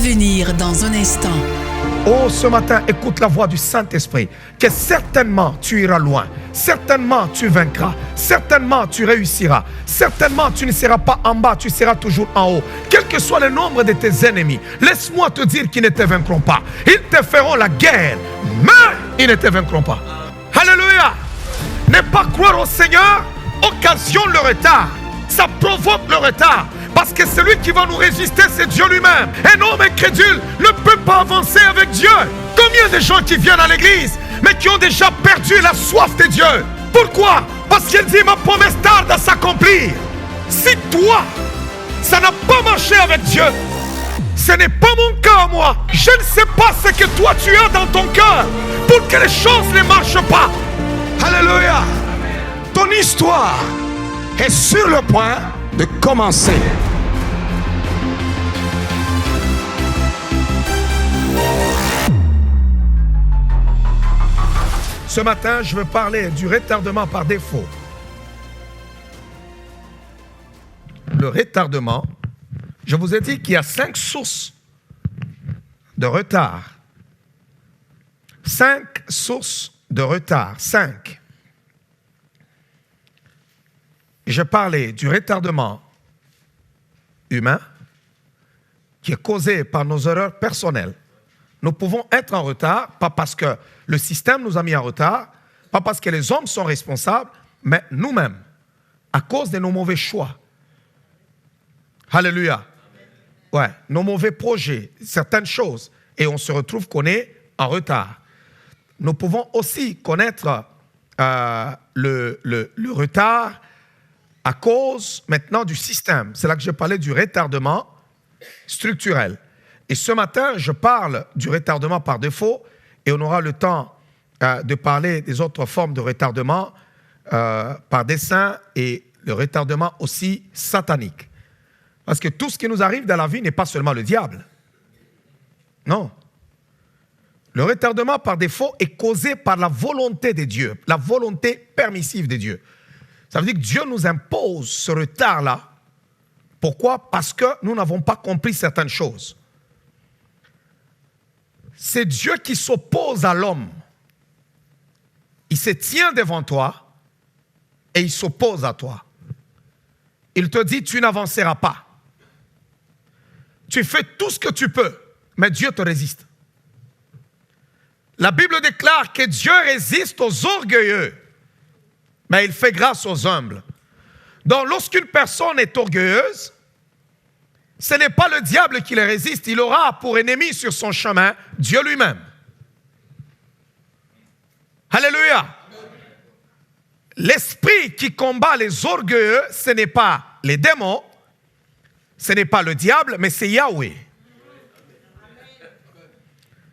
revenir dans un instant. Oh, ce matin, écoute la voix du Saint-Esprit, que certainement tu iras loin, certainement tu vaincras, certainement tu réussiras, certainement tu ne seras pas en bas, tu seras toujours en haut. Quel que soit le nombre de tes ennemis, laisse-moi te dire qu'ils ne te vaincront pas. Ils te feront la guerre, mais ils ne te vaincront pas. Alléluia! Ne pas croire au Seigneur occasionne le retard. Ça provoque le retard. Parce que celui qui va nous résister, c'est Dieu lui-même. Un homme incrédule ne peut pas avancer avec Dieu. Combien de gens qui viennent à l'église, mais qui ont déjà perdu la soif de Dieu? Pourquoi? Parce qu'il dit, ma promesse tarde à s'accomplir. Si toi, ça n'a pas marché avec Dieu, ce n'est pas mon cas, moi. Je ne sais pas ce que toi tu as dans ton cœur pour que les choses ne marchent pas. Alléluia. Ton histoire est sur le point de commencer. Ce matin, je veux parler du retardement par défaut. Le retardement, je vous ai dit qu'il y a 5 sources de retard. 5 sources de retard. 5. Je parlais du retardement humain qui est causé par nos erreurs personnelles. Nous pouvons être en retard, pas parce que le système nous a mis en retard, pas parce que les hommes sont responsables, mais nous-mêmes, à cause de nos mauvais choix. Alléluia. Ouais, nos mauvais projets, certaines choses, et on se retrouve qu'on est en retard. Nous pouvons aussi connaître le retard à cause maintenant du système. C'est là que je parlais du retardement structurel. Et ce matin, je parle du retardement par défaut et on aura le temps de parler des autres formes de retardement par dessein et le retardement aussi satanique. Parce que tout ce qui nous arrive dans la vie n'est pas seulement le diable. Non. Le retardement par défaut est causé par la volonté de Dieu, la volonté permissive de Dieu. Ça veut dire que Dieu nous impose ce retard-là. Pourquoi? Parce que nous n'avons pas compris certaines choses. C'est Dieu qui s'oppose à l'homme. Il se tient devant toi et il s'oppose à toi. Il te dit, tu n'avanceras pas. Tu fais tout ce que tu peux, mais Dieu te résiste. La Bible déclare que Dieu résiste aux orgueilleux, mais il fait grâce aux humbles. Donc, lorsqu'une personne est orgueilleuse, ce n'est pas le diable qui le résiste. Il aura pour ennemi sur son chemin Dieu lui-même. Alléluia. L'esprit qui combat les orgueilleux, ce n'est pas les démons, ce n'est pas le diable, mais c'est Yahweh.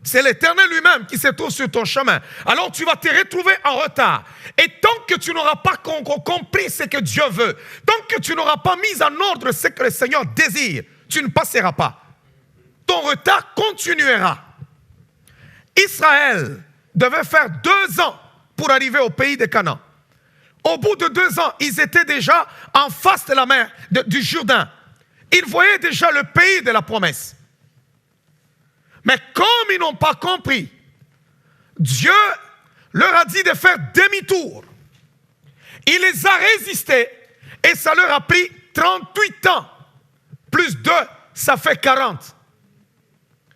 C'est l'Éternel lui-même qui se trouve sur ton chemin. Alors tu vas te retrouver en retard. Et tant que tu n'auras pas compris ce que Dieu veut, tant que tu n'auras pas mis en ordre ce que le Seigneur désire, tu ne passeras pas. Ton retard continuera. Israël devait faire 2 ans pour arriver au pays de Canaan. Au bout de 2 ans, ils étaient déjà en face de la mer du Jourdain. Ils voyaient déjà le pays de la promesse. Mais comme ils n'ont pas compris, Dieu leur a dit de faire demi-tour. Il les a résistés et ça leur a pris 38 ans. Plus 2, ça fait 40.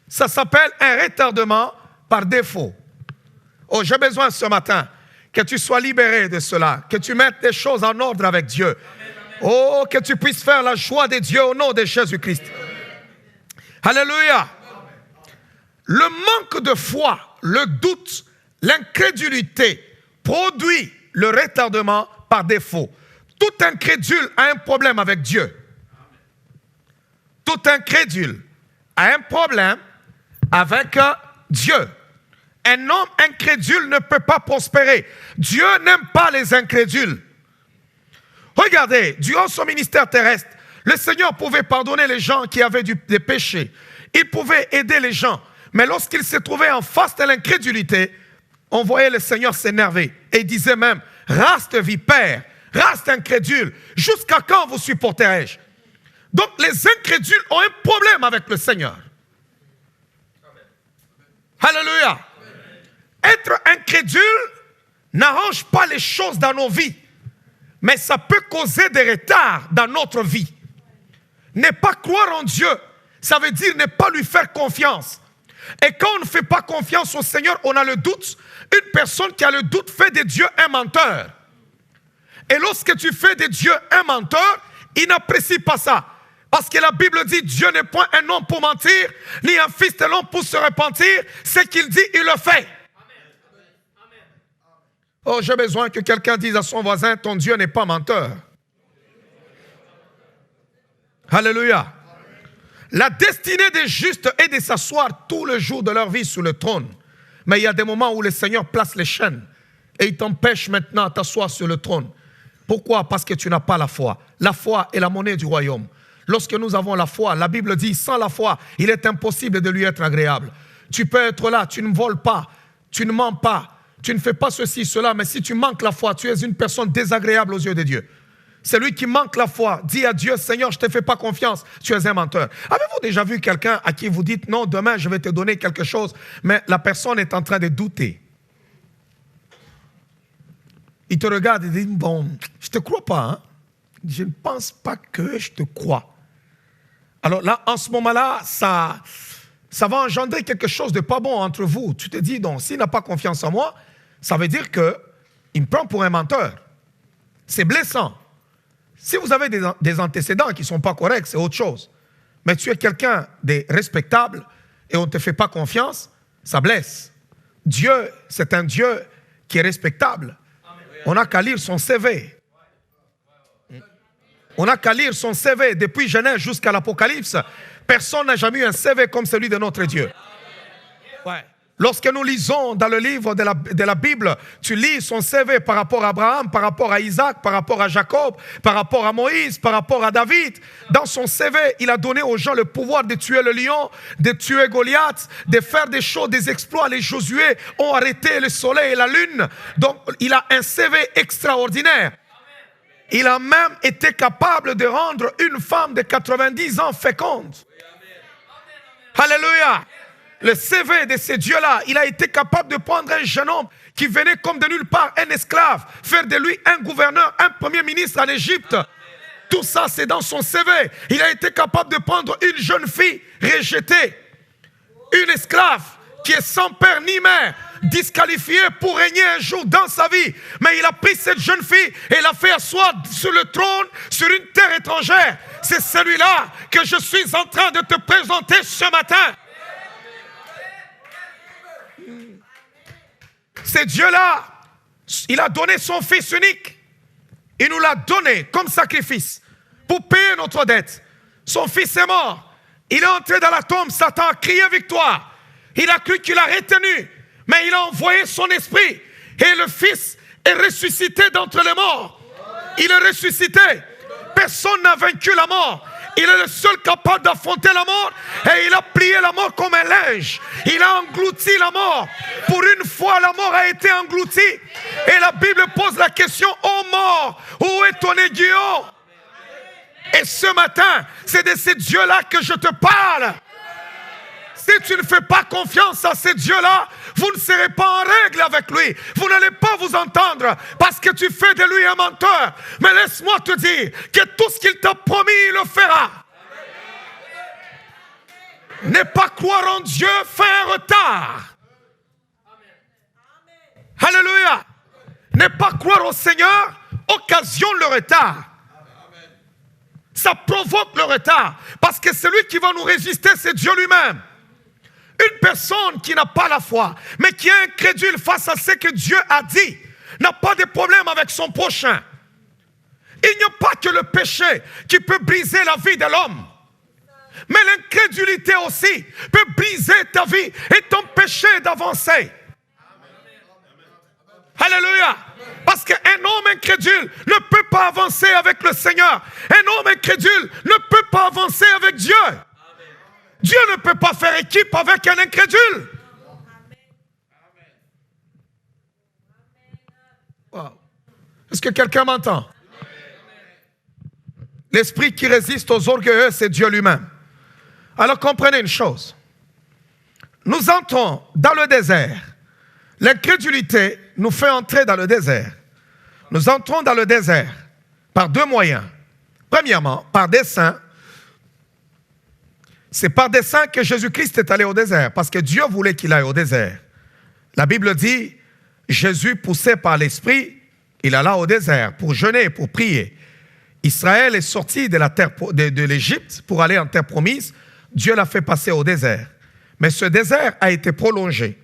Ça s'appelle un retardement par défaut. Oh, j'ai besoin ce matin que tu sois libéré de cela, que tu mettes les choses en ordre avec Dieu. Oh, que tu puisses faire la joie de Dieu au nom de Jésus-Christ. Alléluia. Le manque de foi, le doute, l'incrédulité produit le retardement par défaut. Tout incrédule a un problème avec Dieu. Tout incrédule a un problème avec Dieu. Un homme incrédule ne peut pas prospérer. Dieu n'aime pas les incrédules. Regardez, durant son ministère terrestre, le Seigneur pouvait pardonner les gens qui avaient des péchés. Il pouvait aider les gens. Mais lorsqu'il se trouvait en face de l'incrédulité, on voyait le Seigneur s'énerver. Et il disait même, race de vipères, race d'incrédules, jusqu'à quand vous supporterai-je? Donc les incrédules ont un problème avec le Seigneur. Alléluia. Être incrédule n'arrange pas les choses dans nos vies, mais ça peut causer des retards dans notre vie. Ne pas croire en Dieu, ça veut dire ne pas lui faire confiance. Et quand on ne fait pas confiance au Seigneur, on a le doute. Une personne qui a le doute fait de Dieu un menteur. Et lorsque tu fais de Dieu un menteur, il n'apprécie pas ça. Parce que la Bible dit, Dieu n'est point un homme pour mentir, ni un fils de l'homme pour se repentir. Ce qu'il dit, il le fait. Oh, j'ai besoin que quelqu'un dise à son voisin, ton Dieu n'est pas menteur. Alléluia. La destinée des justes est de s'asseoir tout le jour de leur vie sur le trône. Mais il y a des moments où le Seigneur place les chaînes et il t'empêche maintenant de t'asseoir sur le trône. Pourquoi? Parce que tu n'as pas la foi. La foi est la monnaie du royaume. Lorsque nous avons la foi, la Bible dit, sans la foi, il est impossible de lui être agréable. Tu peux être là, tu ne voles pas, tu ne mens pas, tu ne fais pas ceci, cela, mais si tu manques la foi, tu es une personne désagréable aux yeux de Dieu. Celui qui manque la foi dit à Dieu, Seigneur, je ne te fais pas confiance, tu es un menteur. Avez-vous déjà vu quelqu'un à qui vous dites, non, demain je vais te donner quelque chose, mais la personne est en train de douter? Il te regarde et dit, bon, je ne te crois pas, hein? Je ne pense pas que je te crois. Alors là, en ce moment-là, ça va engendrer quelque chose de pas bon entre vous. Tu te dis, donc, s'il n'a pas confiance en moi, ça veut dire qu'il me prend pour un menteur. C'est blessant. Si vous avez des antécédents qui ne sont pas corrects, c'est autre chose. Mais tu es quelqu'un de respectable et on ne te fait pas confiance, ça blesse. Dieu, c'est un Dieu qui est respectable. On n'a qu'à lire son CV. On n'a qu'à lire son CV depuis Genèse jusqu'à l'Apocalypse. Personne n'a jamais eu un CV comme celui de notre Dieu. Ouais. Lorsque nous lisons dans le livre de la Bible, tu lis son CV par rapport à Abraham, par rapport à Isaac, par rapport à Jacob, par rapport à Moïse, par rapport à David. Dans son CV, il a donné aux gens le pouvoir de tuer le lion, de tuer Goliath, de faire des choses, des exploits. Les Josué ont arrêté le soleil et la lune. Donc, il a un CV extraordinaire. Il a même été capable de rendre une femme de 90 ans féconde. Alléluia. Le CV de ce Dieu-là, il a été capable de prendre un jeune homme qui venait comme de nulle part, un esclave, faire de lui un gouverneur, un premier ministre en Égypte. Tout ça, c'est dans son CV. Il a été capable de prendre une jeune fille rejetée, une esclave qui est sans père ni mère, disqualifiée pour régner un jour dans sa vie. Mais il a pris cette jeune fille et l'a fait asseoir sur le trône, sur une terre étrangère. C'est celui-là que je suis en train de te présenter ce matin. C'est Dieu-là, il a donné son Fils unique. Il nous l'a donné comme sacrifice pour payer notre dette. Son Fils est mort. Il est entré dans la tombe. Satan a crié victoire. Il a cru qu'il a retenu. Mais il a envoyé son esprit. Et le Fils est ressuscité d'entre les morts. Il est ressuscité. Personne n'a vaincu la mort. Il est le seul capable d'affronter la mort et il a plié la mort comme un linge. Il a englouti la mort. Pour une fois, la mort a été engloutie. Et la Bible pose la question, ô mort, où est ton aiguillon? Et ce matin, c'est de ce Dieu-là que je te parle. Si tu ne fais pas confiance à ce Dieu-là, vous ne serez pas en règle avec lui. Vous n'allez pas vous entendre parce que tu fais de lui un menteur. Mais laisse-moi te dire que tout ce qu'il t'a promis, il le fera. Ne pas croire en Dieu fait un retard. Alléluia. Ne pas croire au Seigneur occasionne le retard. Ça provoque le retard. Parce que celui qui va nous résister, c'est Dieu lui-même. Une personne qui n'a pas la foi, mais qui est incrédule face à ce que Dieu a dit, n'a pas de problème avec son prochain. Il n'y a pas que le péché qui peut briser la vie de l'homme. Mais l'incrédulité aussi peut briser ta vie et t'empêcher d'avancer. Alléluia. Parce qu'un homme incrédule ne peut pas avancer avec le Seigneur. Un homme incrédule ne peut pas avancer avec Dieu. Dieu ne peut pas faire équipe avec un incrédule. Wow. Est-ce que quelqu'un m'entend? L'esprit qui résiste aux orgueilleux, c'est Dieu lui-même. Alors comprenez une chose. nous entrons dans le désert. L'incrédulité nous fait entrer dans le désert. Nous entrons dans le désert par deux moyens. Premièrement, par dessein. C'est par dessein que Jésus-Christ est allé au désert, parce que Dieu voulait qu'il aille au désert. La Bible dit, Jésus, poussé par l'Esprit, il alla au désert pour jeûner, pour prier. Israël est sorti de l'Égypte pour aller en terre promise. Dieu l'a fait passer au désert. Mais ce désert a été prolongé.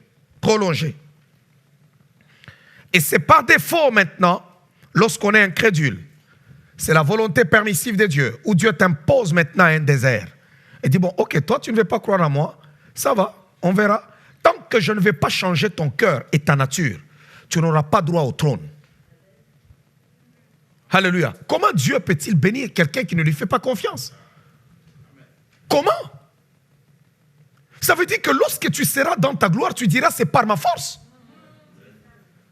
Et c'est par défaut maintenant, lorsqu'on est incrédule. C'est la volonté permissive de Dieu, où Dieu t'impose maintenant un désert. Et dit, bon, ok, toi, tu ne veux pas croire en moi, ça va, on verra. Tant que je ne vais pas changer ton cœur et ta nature, tu n'auras pas droit au trône. Alléluia. Comment Dieu peut-il bénir quelqu'un qui ne lui fait pas confiance? Comment? Ça veut dire que lorsque tu seras dans ta gloire, tu diras, c'est par ma force.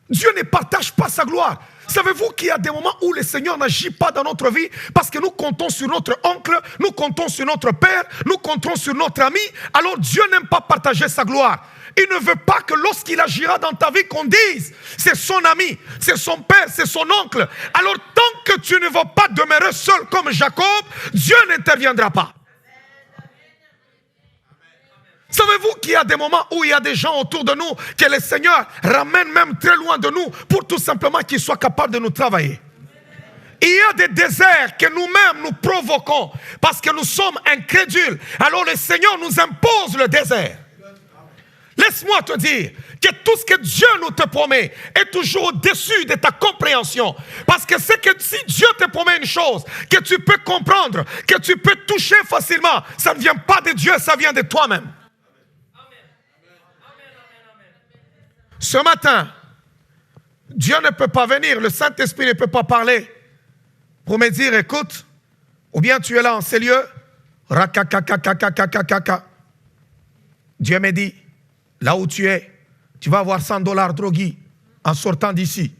Dieu ne partage pas sa gloire. Savez-vous qu'il y a des moments où le Seigneur n'agit pas dans notre vie parce que nous comptons sur notre oncle, nous comptons sur notre père, nous comptons sur notre ami. Alors Dieu n'aime pas partager sa gloire. Il ne veut pas que lorsqu'il agira dans ta vie qu'on dise c'est son ami, c'est son père, c'est son oncle. Alors tant que tu ne vas pas demeurer seul comme Jacob, Dieu n'interviendra pas. Savez-vous qu'il y a des moments où il y a des gens autour de nous que le Seigneur ramène même très loin de nous pour tout simplement qu'ils soient capables de nous travailler. Il y a des déserts que nous-mêmes nous provoquons parce que nous sommes incrédules. Alors le Seigneur nous impose le désert. Laisse-moi te dire que tout ce que Dieu nous te promet est toujours au-dessus de ta compréhension. Parce que c'est que si Dieu te promet une chose que tu peux comprendre, que tu peux toucher facilement, ça ne vient pas de Dieu, ça vient de toi-même. Ce matin, Dieu ne peut pas venir, le Saint-Esprit ne peut pas parler pour me dire, écoute, ou bien tu es là en ces lieux, Dieu me dit, là où tu es, tu vas avoir $100 drogués en sortant d'ici.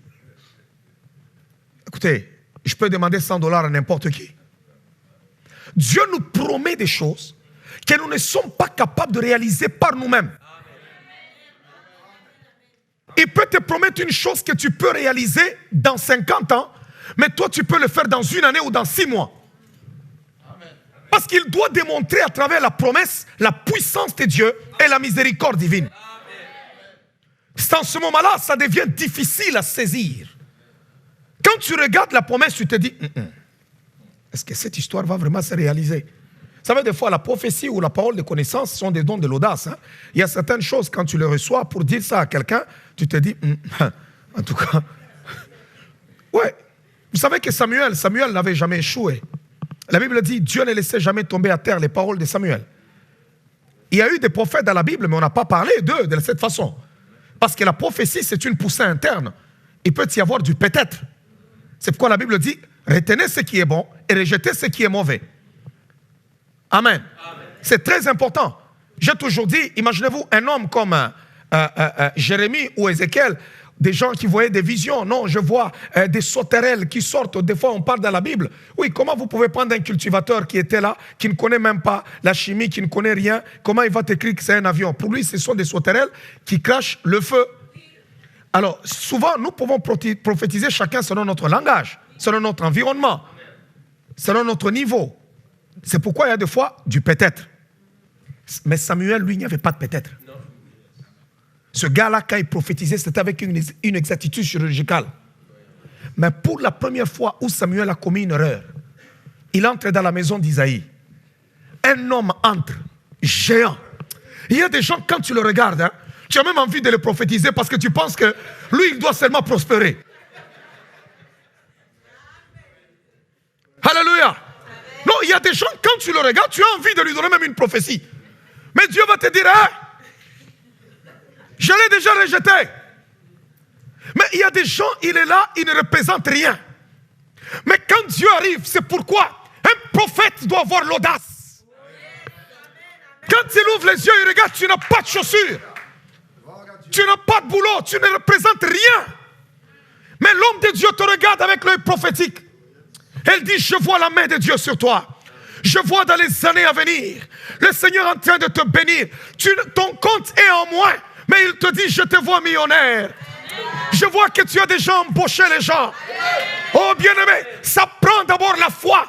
Écoutez, je peux demander $100 à n'importe qui. Dieu nous promet des choses que nous ne sommes pas capables de réaliser par nous-mêmes. Il peut te promettre une chose que tu peux réaliser dans 50 ans, mais toi tu peux le faire dans une année ou dans 6 mois. Parce qu'il doit démontrer à travers la promesse la puissance de Dieu et la miséricorde divine. C'est en ce moment-là, ça devient difficile à saisir. Quand tu regardes la promesse, tu te dis, est-ce que cette histoire va vraiment se réaliser? Vous savez, des fois, la prophétie ou la parole de connaissance sont des dons de l'audace. Hein? Il y a certaines choses, quand tu les reçois, pour dire ça à quelqu'un, tu te dis, en tout cas, ouais. Vous savez que Samuel n'avait jamais échoué. La Bible dit, Dieu ne laissait jamais tomber à terre les paroles de Samuel. Il y a eu des prophètes dans la Bible, mais on n'a pas parlé d'eux de cette façon. Parce que la prophétie, c'est une poussée interne. Il peut y avoir du peut-être. C'est pourquoi la Bible dit, retenez ce qui est bon et rejetez ce qui est mauvais. Amen. C'est très important. J'ai toujours dit, imaginez-vous un homme comme Jérémie ou Ézéchiel, des gens qui voyaient des visions. Non, je vois des sauterelles qui sortent. Des fois, on parle dans la Bible. Oui, comment vous pouvez prendre un cultivateur qui était là, qui ne connaît même pas la chimie, qui ne connaît rien, comment il va t'écrire que c'est un avion? Pour lui, ce sont des sauterelles qui crachent le feu. Alors, souvent, nous pouvons prophétiser chacun selon notre langage, selon notre environnement, selon notre niveau. C'est pourquoi il y a des fois du peut-être. Mais Samuel, lui, il n'y avait pas de peut-être. Ce gars-là, quand il prophétisait, c'était avec une exactitude chirurgicale. Mais pour la première fois où Samuel a commis une erreur, il entre dans la maison d'Isaïe. Un homme entre, géant. Il y a des gens, quand tu le regardes, hein, tu as même envie de le prophétiser parce que tu penses que lui, il doit seulement prospérer. Alléluia. Non, il y a des gens, quand tu le regardes, tu as envie de lui donner même une prophétie. Mais Dieu va te dire, hein, je l'ai déjà rejeté. Mais il y a des gens, il est là, il ne représente rien. Mais quand Dieu arrive, c'est pourquoi un prophète doit avoir l'audace. Quand il ouvre les yeux, il regarde, tu n'as pas de chaussures. Tu n'as pas de boulot, tu ne représentes rien. Mais l'homme de Dieu te regarde avec l'œil prophétique. Elle dit, je vois la main de Dieu sur toi. Je vois dans les années à venir, le Seigneur est en train de te bénir. Ton compte est en moins, mais il te dit, je te vois millionnaire. Je vois que tu as déjà embauché les gens. Oh bien-aimé, ça prend d'abord la foi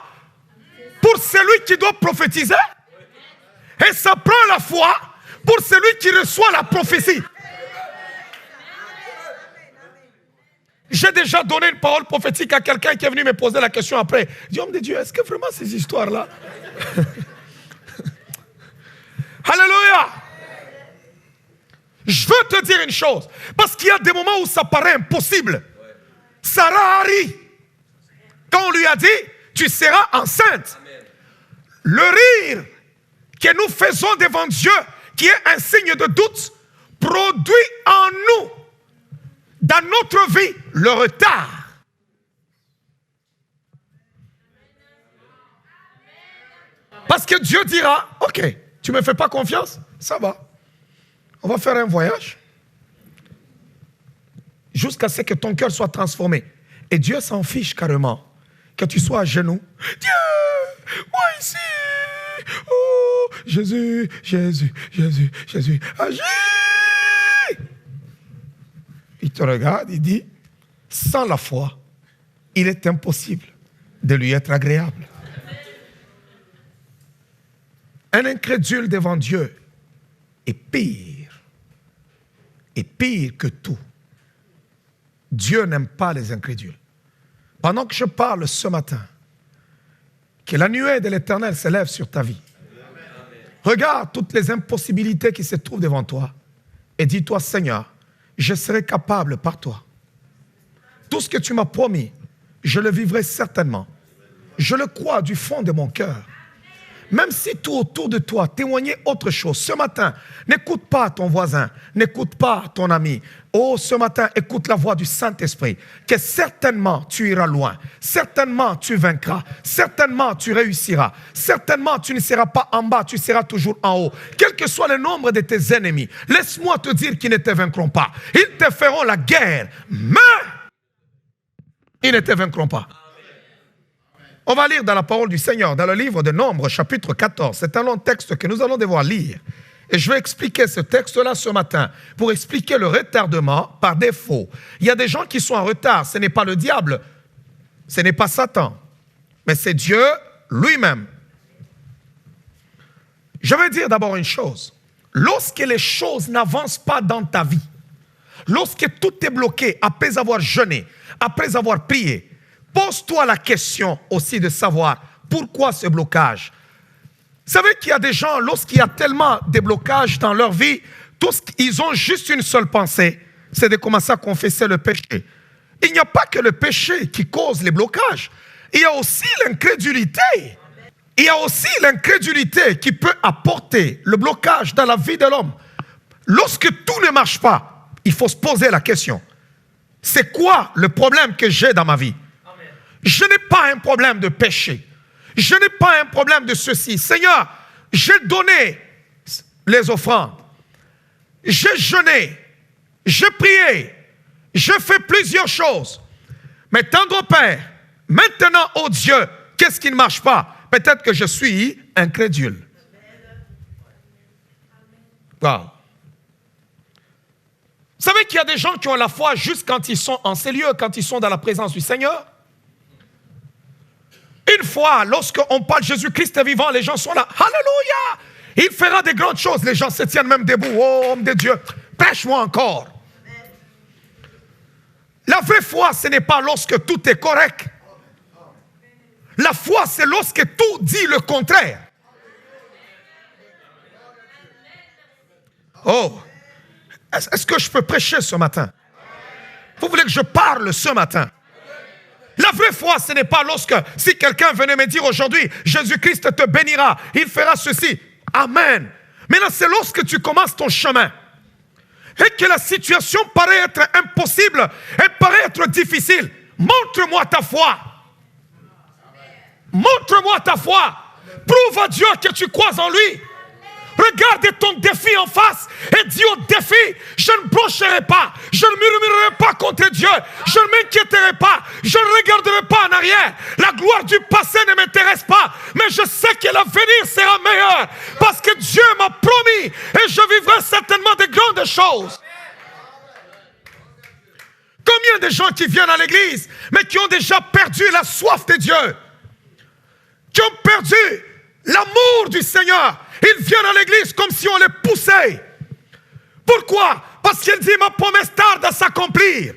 pour celui qui doit prophétiser. Et ça prend la foi pour celui qui reçoit la prophétie. J'ai déjà donné une parole prophétique à quelqu'un qui est venu me poser la question après. Je dis, homme de Dieu, est-ce que vraiment ces histoires-là? Alléluia! Je veux te dire une chose. Parce qu'il y a des moments où ça paraît impossible. Sarah Harry, quand on lui a dit, tu seras enceinte. Le rire que nous faisons devant Dieu, qui est un signe de doute, produit en nous, dans notre vie, le retard. Parce que Dieu dira, ok, tu ne me fais pas confiance? Ça va. On va faire un voyage jusqu'à ce que ton cœur soit transformé. Et Dieu s'en fiche carrément que tu sois à genoux. Dieu, moi ici. Oh, Jésus, Jésus, Jésus, Jésus, agis. Il te regarde, il dit, sans la foi, il est impossible de lui être agréable. Un incrédule devant Dieu est pire que tout. Dieu n'aime pas les incrédules. Pendant que je parle ce matin, que la nuée de l'Éternel s'élève sur ta vie. Regarde toutes les impossibilités qui se trouvent devant toi et dis-toi, Seigneur, je serai capable par toi. Tout ce que tu m'as promis, je le vivrai certainement. Je le crois du fond de mon cœur. Même si tout autour de toi témoignait autre chose, ce matin, n'écoute pas ton voisin, n'écoute pas ton ami. Oh, ce matin, écoute la voix du Saint-Esprit, que certainement tu iras loin, certainement tu vaincras, certainement tu réussiras, certainement tu ne seras pas en bas, tu seras toujours en haut. Quel que soit le nombre de tes ennemis, laisse-moi te dire qu'ils ne te vaincront pas. Ils te feront la guerre, mais ils ne te vaincront pas. On va lire dans la parole du Seigneur, dans le livre de Nombres, chapitre 14. C'est un long texte que nous allons devoir lire. Et je vais expliquer ce texte-là ce matin pour expliquer le retardement par défaut. Il y a des gens qui sont en retard. Ce n'est pas le diable, ce n'est pas Satan, mais c'est Dieu lui-même. Je vais dire d'abord une chose. Lorsque les choses n'avancent pas dans ta vie, lorsque tout est bloqué après avoir jeûné, après avoir prié, pose-toi la question aussi de savoir pourquoi ce blocage. Vous savez qu'il y a des gens, lorsqu'il y a tellement de blocages dans leur vie, ils ont juste une seule pensée, c'est de commencer à confesser le péché. Il n'y a pas que le péché qui cause les blocages. Il y a aussi l'incrédulité. Il y a aussi l'incrédulité qui peut apporter le blocage dans la vie de l'homme. Lorsque tout ne marche pas, il faut se poser la question. C'est quoi le problème que j'ai dans ma vie? Je n'ai pas un problème de péché. Je n'ai pas un problème de ceci. Seigneur, j'ai donné les offrandes. J'ai jeûné. J'ai prié. J'ai fait plusieurs choses. Mais tendre Père, maintenant, oh Dieu, qu'est-ce qui ne marche pas? Peut-être que je suis incrédule. Wow. Vous savez qu'il y a des gens qui ont la foi juste quand ils sont en ces lieux, quand ils sont dans la présence du Seigneur? Une fois, lorsqu'on parle de Jésus-Christ est vivant, les gens sont là. Alléluia! Il fera des grandes choses. Les gens se tiennent même debout. Oh, homme de Dieu, prêche-moi encore. La vraie foi, ce n'est pas lorsque tout est correct. La foi, c'est lorsque tout dit le contraire. Oh, est-ce que je peux prêcher ce matin? Vous voulez que je parle ce matin? La vraie foi, ce n'est pas lorsque, si quelqu'un venait me dire aujourd'hui, Jésus-Christ te bénira, il fera ceci. Amen. Maintenant, c'est lorsque tu commences ton chemin et que la situation paraît être impossible et paraît être difficile. Montre-moi ta foi. Montre-moi ta foi. Prouve à Dieu que tu crois en lui. regardes ton défi en face et dis au défi, je ne broncherai pas, je ne murmurerai pas contre Dieu, je ne m'inquiéterai pas, je ne regarderai pas en arrière. La gloire du passé ne m'intéresse pas, mais je sais que l'avenir sera meilleur parce que Dieu m'a promis et je vivrai certainement de grandes choses. Combien de gens qui viennent à l'église, mais qui ont déjà perdu la soif de Dieu, qui ont perdu l'amour du Seigneur. Ils viennent à l'église comme si on les poussait. Pourquoi? Parce qu'il dit, ma promesse tarde à s'accomplir.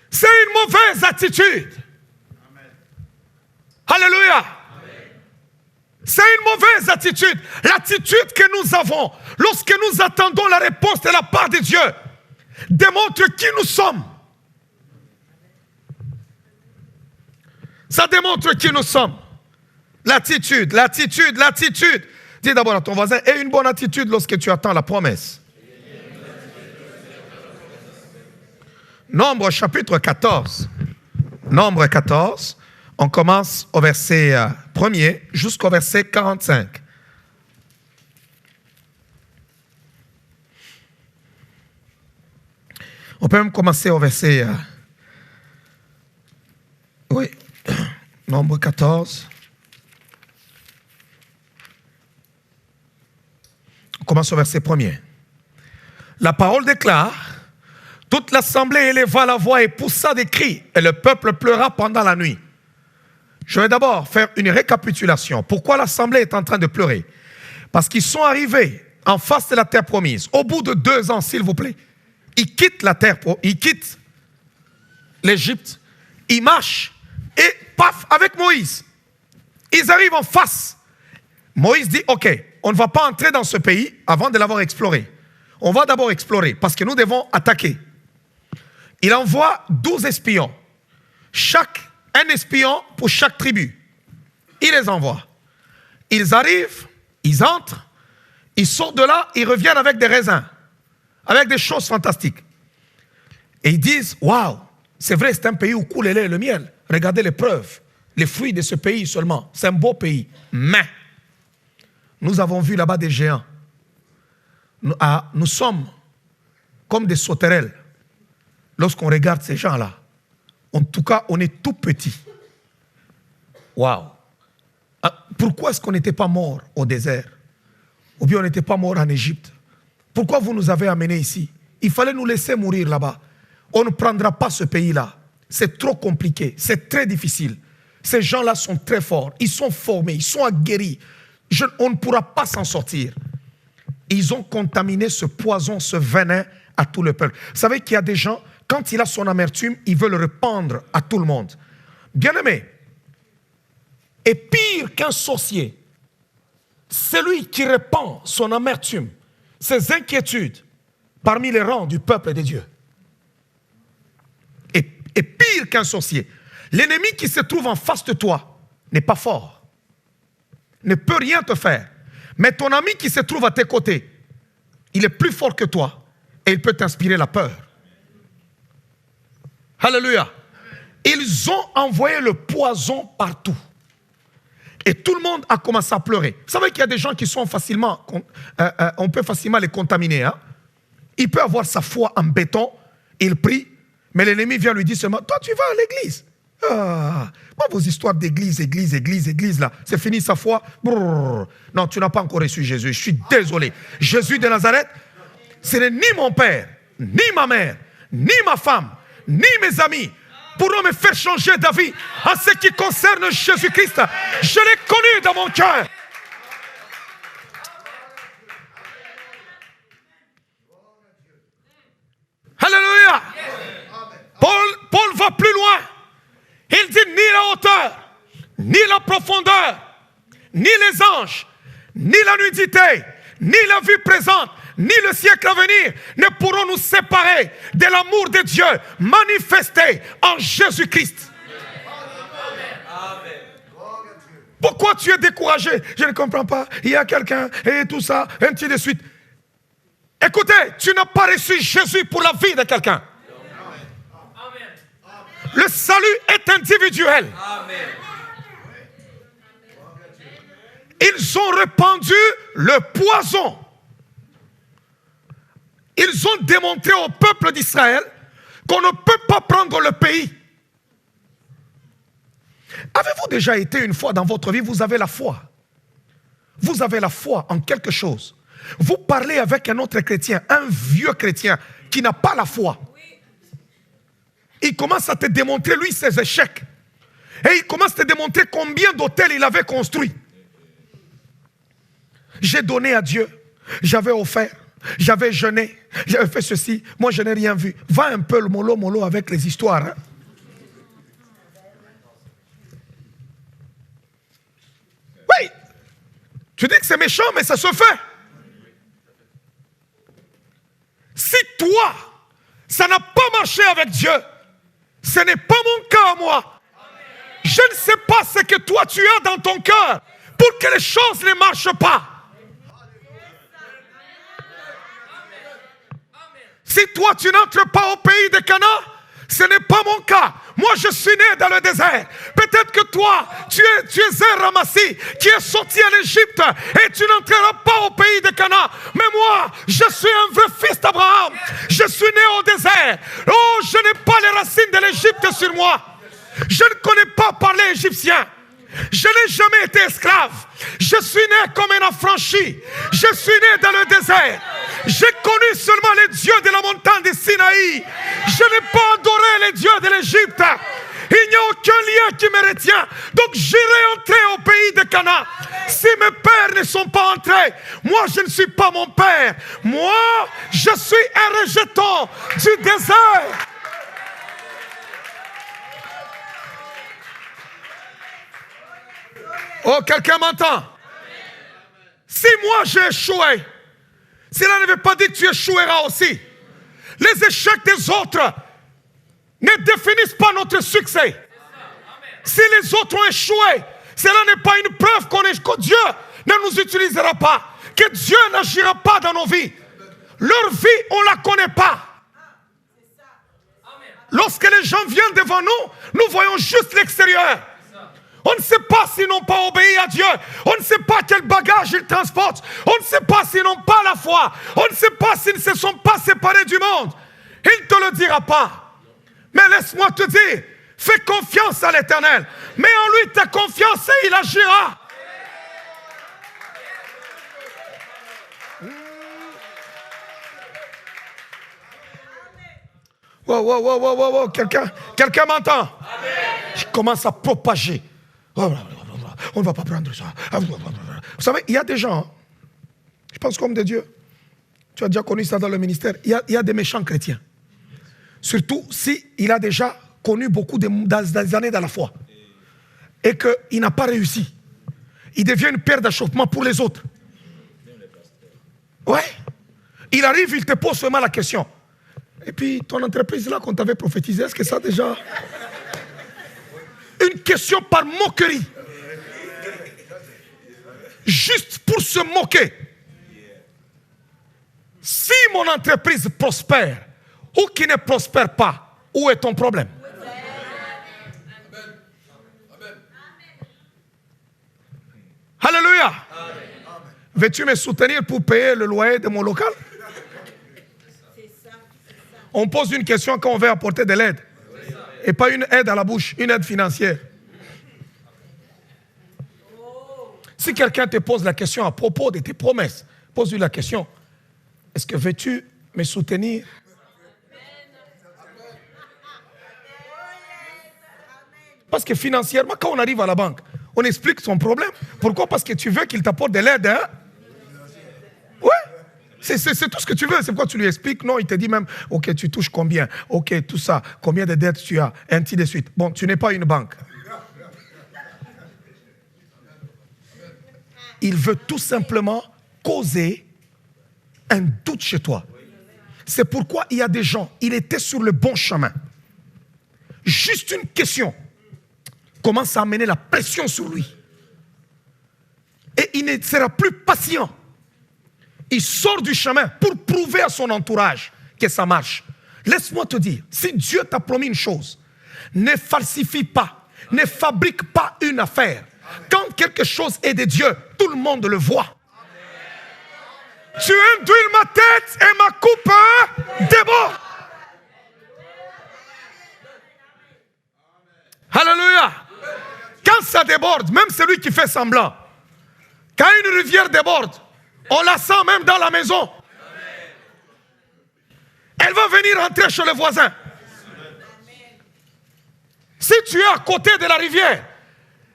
C'est une mauvaise attitude. Amen. Alléluia. Amen. C'est une mauvaise attitude. L'attitude que nous avons lorsque nous attendons la réponse de la part de Dieu démontre qui nous sommes. Ça démontre qui nous sommes. L'attitude. Dis d'abord à ton voisin, aie une bonne attitude lorsque tu attends la promesse. Nombre chapitre 14. Nombre 14. On commence au verset 1er jusqu'au verset 45. On peut même commencer au verset... oui. Nombre 14. On commence au verset 1er. La parole déclare, toute l'assemblée éleva la voix et poussa des cris, et le peuple pleura pendant la nuit. Je vais d'abord faire une récapitulation. Pourquoi l'assemblée est en train de pleurer? Parce qu'ils sont arrivés en face de la terre promise. Au bout de 2 ans, s'il vous plaît, ils quittent la terre, ils quittent l'Égypte, ils marchent, et paf, avec Moïse, ils arrivent en face. Moïse dit, ok, on ne va pas entrer dans ce pays avant de l'avoir exploré. On va d'abord explorer, parce que nous devons attaquer. Il envoie 12 espions. Un espion pour chaque tribu. Il les envoie. Ils arrivent, ils entrent, ils sortent de là, ils reviennent avec des raisins, avec des choses fantastiques. Et ils disent, waouh, c'est vrai, c'est un pays où coule le lait et le miel. Regardez les preuves, les fruits de ce pays seulement. C'est un beau pays. Mais, nous avons vu là-bas des géants. Nous sommes comme des sauterelles. Lorsqu'on regarde ces gens-là, en tout cas, on est tout petit. Waouh! Pourquoi est-ce qu'on n'était pas mort au désert? Ou bien on n'était pas mort en Égypte? Pourquoi vous nous avez amenés ici? Il fallait nous laisser mourir là-bas. On ne prendra pas ce pays-là. C'est trop compliqué, c'est très difficile. Ces gens-là sont très forts, ils sont formés, ils sont aguerris. On ne pourra pas s'en sortir. Ils ont contaminé ce poison, ce venin à tout le peuple. Vous savez qu'il y a des gens, quand il a son amertume, il veut le répandre à tout le monde. Bien-aimé, et pire qu'un sorcier, celui qui répand son amertume, ses inquiétudes parmi les rangs du peuple de Dieu. Et pire qu'un sorcier, l'ennemi qui se trouve en face de toi n'est pas fort, ne peut rien te faire. Mais ton ami qui se trouve à tes côtés, il est plus fort que toi et il peut t'inspirer la peur. Alléluia. Ils ont envoyé le poison partout. Et tout le monde a commencé à pleurer. Vous savez qu'il y a des gens qui sont facilement, on peut facilement les contaminer. Hein? Il peut avoir sa foi en béton, il prie, mais l'ennemi vient lui dire seulement, toi tu vas à l'église. Vos histoires d'église, là, c'est fini sa foi. Brrr. Non, tu n'as pas encore reçu Jésus, je suis désolé. Jésus de Nazareth, ce n'est ni mon père, ni ma mère, ni ma femme, ni mes amis pourront me faire changer d'avis en ce qui concerne Jésus-Christ. Je l'ai connu dans mon cœur. Alléluia. Paul va plus loin. Il dit ni la hauteur, ni la profondeur, ni les anges, ni la nudité, ni la vie présente, ni le siècle à venir ne pourront nous séparer de l'amour de Dieu manifesté en Jésus-Christ. Pourquoi tu es découragé? Je ne comprends pas. Il y a quelqu'un et tout ça, ainsi de suite. Écoutez, tu n'as pas reçu Jésus pour la vie de quelqu'un. Le salut est individuel. Amen. Ils ont répandu le poison. Ils ont démontré au peuple d'Israël qu'on ne peut pas prendre le pays. Avez-vous déjà été une fois dans votre vie, vous avez la foi. Vous avez la foi en quelque chose. Vous parlez avec un autre chrétien, un vieux chrétien qui n'a pas la foi. Il commence à te démontrer, lui, ses échecs. Et il commence à te démontrer combien d'hôtels il avait construits. J'ai donné à Dieu, j'avais offert, j'avais jeûné, j'avais fait ceci, moi je n'ai rien vu. Va un peu le mollo avec les histoires. Hein? Oui, tu dis que c'est méchant, mais ça se fait. Si toi, ça n'a pas marché avec Dieu, ce n'est pas mon cas à moi. Je ne sais pas ce que toi tu as dans ton cœur pour que les choses ne marchent pas. Si toi tu n'entres pas au pays de Canaan, ce n'est pas mon cas. Moi je suis né dans le désert. Peut-être que toi, tu es un ramassis qui est sorti en Égypte et tu n'entreras pas au pays de Canaan. Mais moi, je suis un vrai fils d'Abraham. Je suis né au désert. Oh, je n'ai pas les racines de l'Égypte sur moi. Je ne connais pas parler égyptien. Je n'ai jamais été esclave. Je suis né comme un affranchi. Je suis né dans le désert. J'ai connu seulement les dieux de la montagne de Sinaï. Je n'ai pas adoré les dieux de l'Égypte. Il n'y a aucun lien qui me retient. Donc j'irai entrer au pays de Canaan. Si mes pères ne sont pas entrés, moi je ne suis pas mon père. Moi, je suis un rejeton du désert. Oh, quelqu'un m'entend? Si moi j'ai échoué, cela ne veut pas dire que tu échoueras aussi. Les échecs des autres ne définissent pas notre succès. Si les autres ont échoué, cela n'est pas une preuve que Dieu ne nous utilisera pas, que Dieu n'agira pas dans nos vies. Leur vie, on ne la connaît pas. Lorsque les gens viennent devant nous, nous voyons juste l'extérieur. On ne sait pas s'ils n'ont pas obéi à Dieu. On ne sait pas quel bagage ils transportent. On ne sait pas s'ils n'ont pas la foi. On ne sait pas s'ils ne se sont pas séparés du monde. Il ne te le dira pas. Mais laisse-moi te dire, fais confiance à l'Éternel. Mets en lui ta confiance et il agira. Wow. Quelqu'un m'entend? Je commence à propager. On ne va pas prendre ça. Vous savez, il y a des gens, je pense comme des dieux, tu as déjà connu ça dans le ministère, il y a des méchants chrétiens. Surtout s'il a déjà connu beaucoup d'années dans la foi et qu'il n'a pas réussi. Il devient une paire d'achoppement pour les autres. Ouais. Il arrive, il te pose seulement la question. Et puis, ton entreprise là qu'on t'avait prophétisé, est-ce que ça déjà... Une question par moquerie. Juste pour se moquer. Si mon entreprise prospère ou qui ne prospère pas, où est ton problème? Alléluia. Veux-tu me soutenir pour payer le loyer de mon local? On pose une question quand on veut apporter de l'aide. Et pas une aide à la bouche, une aide financière. Si quelqu'un te pose la question à propos de tes promesses, pose-lui la question. Est-ce que veux-tu me soutenir? Parce que financièrement, quand on arrive à la banque, on explique son problème. Pourquoi? Parce que tu veux qu'il t'apporte de l'aide, hein? Ouais. C'est tout ce que tu veux. C'est pourquoi tu lui expliques. Non, il te dit même, ok, tu touches combien? Ok, tout ça. Combien de dettes tu as? Ainsi de suite. Bon, tu n'es pas une banque. Il veut tout simplement causer un doute chez toi. C'est pourquoi il y a des gens, il était sur le bon chemin. Juste une question commence à amener la pression sur lui. Et il ne sera plus patient. Il sort du chemin pour prouver à son entourage que ça marche. Laisse-moi te dire, si Dieu t'a promis une chose, ne falsifie pas, ne fabrique pas une affaire. Quand quelque chose est de Dieu, tout le monde le voit. Tu induis ma tête et ma coupe déborde. Alléluia. Quand ça déborde, même celui qui fait semblant, quand une rivière déborde, on la sent même dans la maison. Elle va venir entrer chez le voisin. Si tu es à côté de la rivière,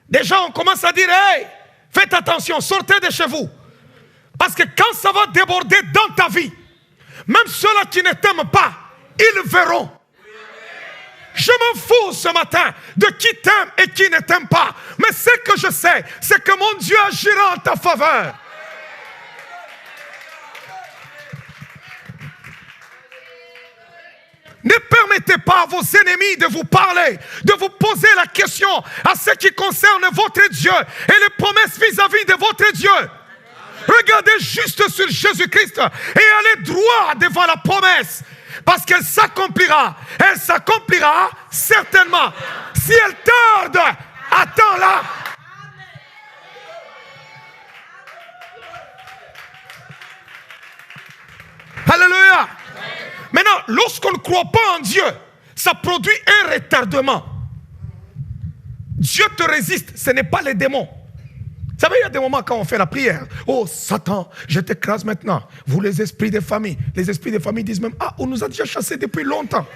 déjà on commence à dire, hey, faites attention, sortez de chez vous. Parce que quand ça va déborder dans ta vie, même ceux-là qui ne t'aiment pas, ils verront. Je m'en fous ce matin de qui t'aime et qui ne t'aime pas. Mais ce que je sais, c'est que mon Dieu agira en ta faveur. Ne permettez pas à vos ennemis de vous parler, de vous poser la question à ce qui concerne votre Dieu et les promesses vis-à-vis de votre Dieu. Regardez juste sur Jésus-Christ et allez droit devant la promesse. Parce qu'elle s'accomplira. Elle s'accomplira certainement. Si elle tarde, attends-la. Alléluia. Maintenant, lorsqu'on ne croit pas en Dieu, ça produit un retardement. Dieu te résiste, ce n'est pas les démons. Vous savez, il y a des moments quand on fait la prière. Oh Satan, je t'écrase maintenant. Vous les esprits des familles. Les esprits des familles disent même, ah, on nous a déjà chassés depuis longtemps.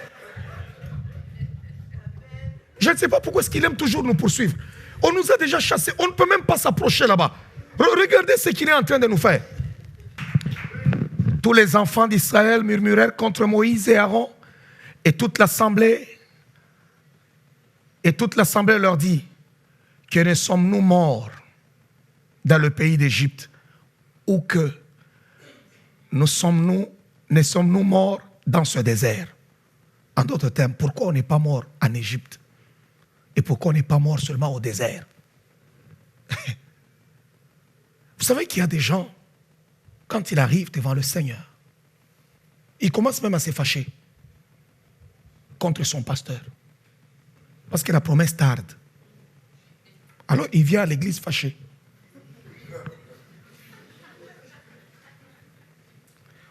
Je ne sais pas pourquoi est-ce qu'il aime toujours nous poursuivre. On nous a déjà chassés, on ne peut même pas s'approcher là-bas. Regardez ce qu'il est en train de nous faire. Tous les enfants d'Israël murmurèrent contre Moïse et Aaron. Et toute l'assemblée leur dit, que ne sommes-nous morts dans le pays d'Égypte, ou que ne sommes-nous morts dans ce désert? En d'autres termes, pourquoi on n'est pas mort en Égypte? Et pourquoi on n'est pas mort seulement au désert? Vous savez qu'il y a des gens, quand ils arrivent devant le Seigneur, ils commencent même à se fâcher contre son pasteur. Parce que la promesse tarde. Alors il vient à l'église fâché.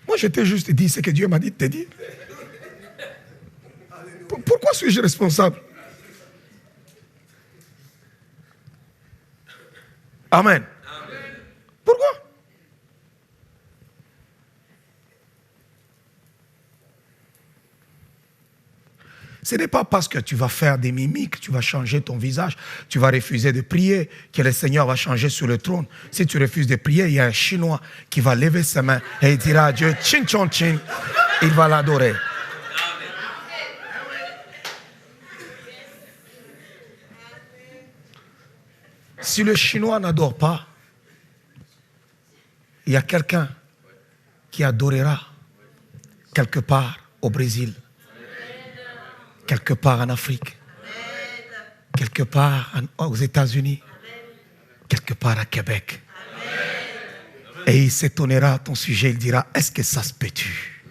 Moi, je t'ai juste dit ce que Dieu m'a dit de te dire. Pourquoi suis-je responsable? Amen. Pourquoi? Ce n'est pas parce que tu vas faire des mimiques, tu vas changer ton visage, tu vas refuser de prier, que le Seigneur va changer sur le trône. Si tu refuses de prier, il y a un Chinois qui va lever ses mains et il dira à Dieu, chin chon chin, il va l'adorer. Si le Chinois n'adore pas, il y a quelqu'un qui adorera quelque part au Brésil, quelque part en Afrique, quelque part aux États-Unis, quelque part à Québec. Et il s'étonnera à ton sujet, il dira, est-ce que ça se peut-tu?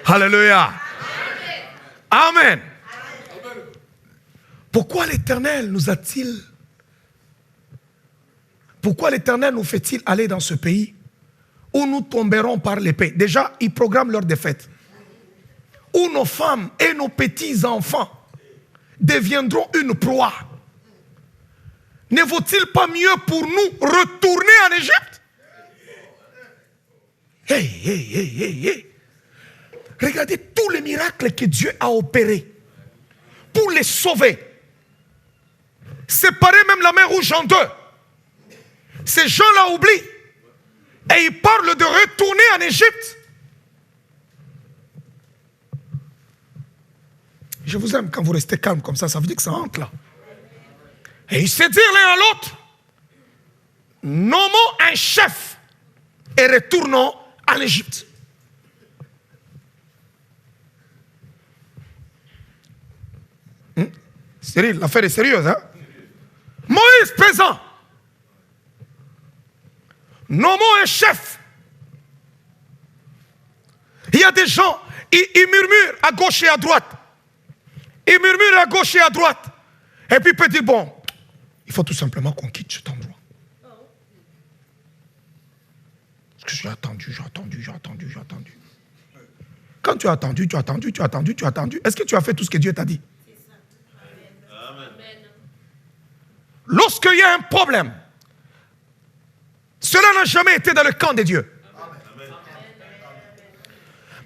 Alléluia. Amen. Pourquoi l'Éternel nous a-t-il... Pourquoi l'Éternel nous fait-il aller dans ce pays où nous tomberons par l'épée? Déjà, ils programment leur défaite. Où nos femmes et nos petits-enfants deviendront une proie. Ne vaut-il pas mieux pour nous retourner en Égypte? Hey. Regardez tous les miracles que Dieu a opérés pour les sauver. Séparer même la mer Rouge en deux. Ces gens-là oublient. Et ils parlent de retourner en Égypte. Je vous aime quand vous restez calme comme ça veut dire que ça entre là. Et ils se disent l'un à l'autre, nommons un chef et retournons en Égypte. Cyril, l'affaire est sérieuse, hein? Moïse présent. Nommons un chef. Il y a des gens, ils murmurent à gauche et à droite. Ils murmurent à gauche et à droite. Et puis il peut dire, bon, il faut tout simplement qu'on quitte cet endroit. j'ai attendu. Quand tu as attendu, est-ce que tu as fait tout ce que Dieu t'a dit? Lorsqu'il y a un problème, cela n'a jamais été dans le camp de Dieu.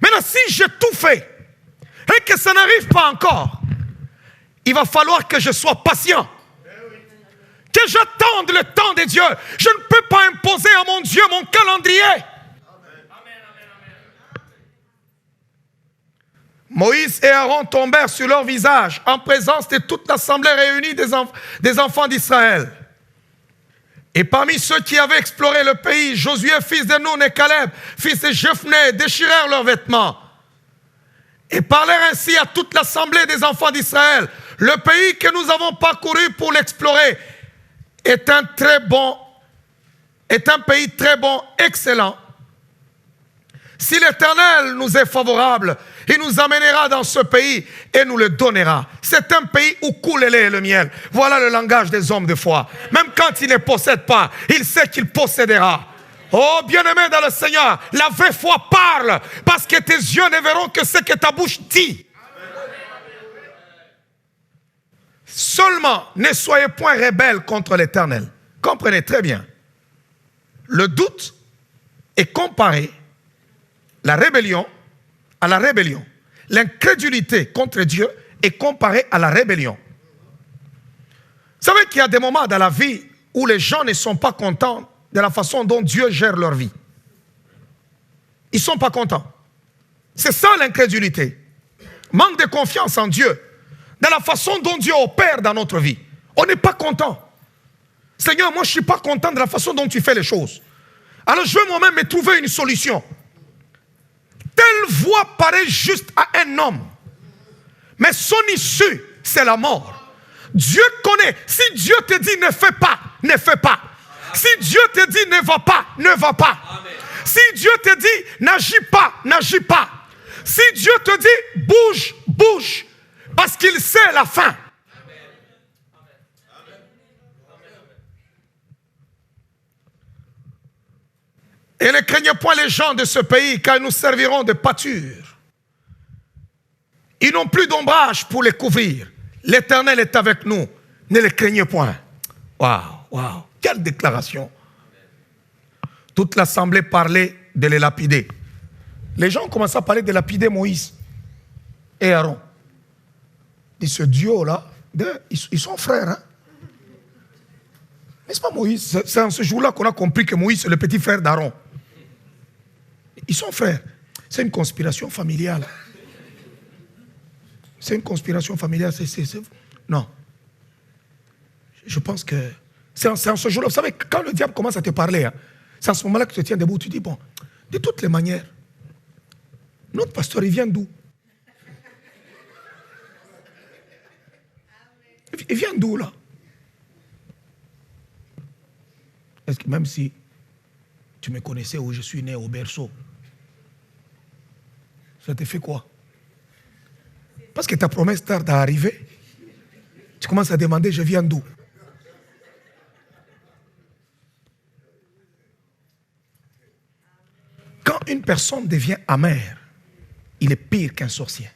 Maintenant, si j'ai tout fait et que ça n'arrive pas encore, il va falloir que je sois patient. Que j'attende le temps de Dieu. Je ne peux pas imposer à mon Dieu mon calendrier. Moïse et Aaron tombèrent sur leur visage en présence de toute l'assemblée réunie des enfants d'Israël. Et parmi ceux qui avaient exploré le pays, Josué, fils de Nun, et Caleb, fils de Jephné, déchirèrent leurs vêtements et parlèrent ainsi à toute l'assemblée des enfants d'Israël. Le pays que nous avons parcouru pour l'explorer est un pays très bon, excellent. Si l'Éternel nous est favorable, il nous amènera dans ce pays et nous le donnera. C'est un pays où coule le lait et le miel. Voilà le langage des hommes de foi. Même quand il ne possède pas, il sait qu'il possédera. Oh, bien-aimé dans le Seigneur, la vraie foi parle parce que tes yeux ne verront que ce que ta bouche dit. Seulement, ne soyez point rebelles contre l'Éternel. Comprenez très bien. Le doute est comparé, la rébellion, à la rébellion. L'incrédulité contre Dieu est comparée à la rébellion. Vous savez qu'il y a des moments dans la vie où les gens ne sont pas contents de la façon dont Dieu gère leur vie. Ils ne sont pas contents. C'est ça l'incrédulité. Manque de confiance en Dieu. Dans la façon dont Dieu opère dans notre vie. On n'est pas content. Seigneur, moi je ne suis pas content de la façon dont tu fais les choses. Alors je vais moi-même me trouver une solution. Telle voie paraît juste à un homme. Mais son issue, c'est la mort. Dieu connaît. Si Dieu te dit ne fais pas, ne fais pas. Si Dieu te dit ne va pas, ne va pas. Si Dieu te dit n'agis pas, n'agis pas. Si Dieu te dit bouge, bouge. Parce qu'il sait la fin. Et ne craignez point les gens de ce pays, car ils nous serviront de pâture. Ils n'ont plus d'ombrage pour les couvrir. L'Éternel est avec nous. Ne les craignez point. Waouh. Quelle déclaration. Toute l'assemblée parlait de les lapider. Les gens commençaient à parler de lapider Moïse et Aaron. Et ce duo-là, ils sont frères. Hein? N'est-ce pas Moïse? C'est en ce jour-là qu'on a compris que Moïse est le petit frère d'Aaron. Ils sont frères. C'est une conspiration familiale. C'est une conspiration familiale. Non. Je pense que c'est en ce jour-là. Vous savez, quand le diable commence à te parler, hein, c'est en ce moment-là que tu te tiens debout. Tu dis, bon, de toutes les manières, notre pasteur, il vient d'où? Il vient d'où, là? Est-ce que même si tu me connaissais où je suis né au berceau, ça te fait quoi? Parce que ta promesse tarde à arriver, tu commences à demander, je viens d'où? Quand une personne devient amère, il est pire qu'un sorcier.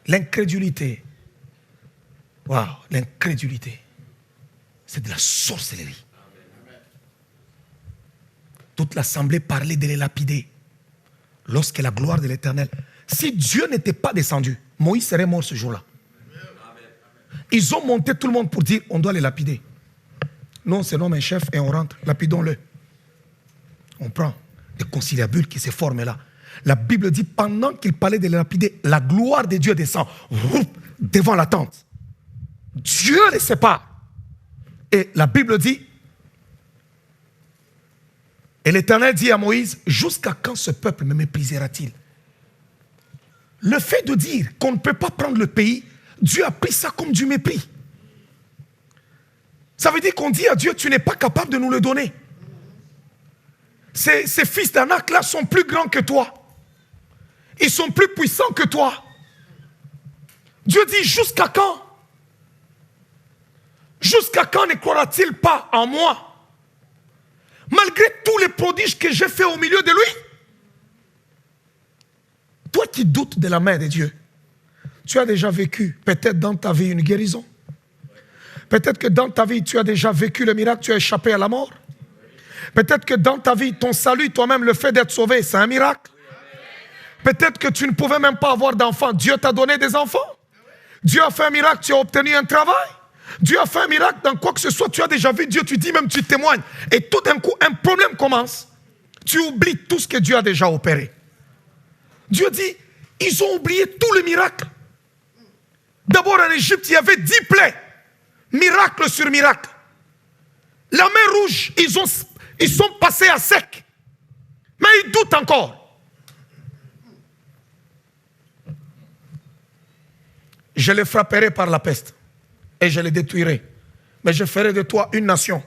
L'incrédulité, l'incrédulité, c'est de la sorcellerie. Toute l'assemblée parlait de les lapider. Lorsque la gloire de l'Éternel... Si Dieu n'était pas descendu, Moïse serait mort ce jour-là. Ils ont monté tout le monde pour dire, on doit les lapider. Nous, on se nomme un chef et on rentre, lapidons-le. On prend des conciliabules qui se forment là. La Bible dit, pendant qu'il parlait de les lapider, la gloire de Dieu descend devant la tente. Dieu les sépare. Et la Bible dit, et l'Éternel dit à Moïse, jusqu'à quand ce peuple me méprisera-t-il? Le fait de dire qu'on ne peut pas prendre le pays, Dieu a pris ça comme du mépris. Ça veut dire qu'on dit à Dieu, tu n'es pas capable de nous le donner. Ces fils d'Anak là sont plus grands que toi. Ils sont plus puissants que toi. Dieu dit, jusqu'à quand? Jusqu'à quand ne croira-t-il pas en moi? Malgré tous les prodiges que j'ai faits au milieu de lui. Toi qui doutes de la main de Dieu, tu as déjà vécu peut-être dans ta vie une guérison. Peut-être que dans ta vie, tu as déjà vécu le miracle, tu as échappé à la mort. Peut-être que dans ta vie, ton salut, toi-même, le fait d'être sauvé, c'est un miracle. Peut-être que tu ne pouvais même pas avoir d'enfants. Dieu t'a donné des enfants. Dieu a fait un miracle, tu as obtenu un travail. Dieu a fait un miracle dans quoi que ce soit. Tu as déjà vu Dieu, tu dis même, tu témoignes. Et tout d'un coup, un problème commence. Tu oublies tout ce que Dieu a déjà opéré. Dieu dit, ils ont oublié tout le miracle. D'abord en Égypte, il y avait 10 plaies. Miracle sur miracle. La mer rouge, ils sont passés à sec. Mais ils doutent encore. Je les frapperai par la peste et je les détruirai. Mais je ferai de toi une nation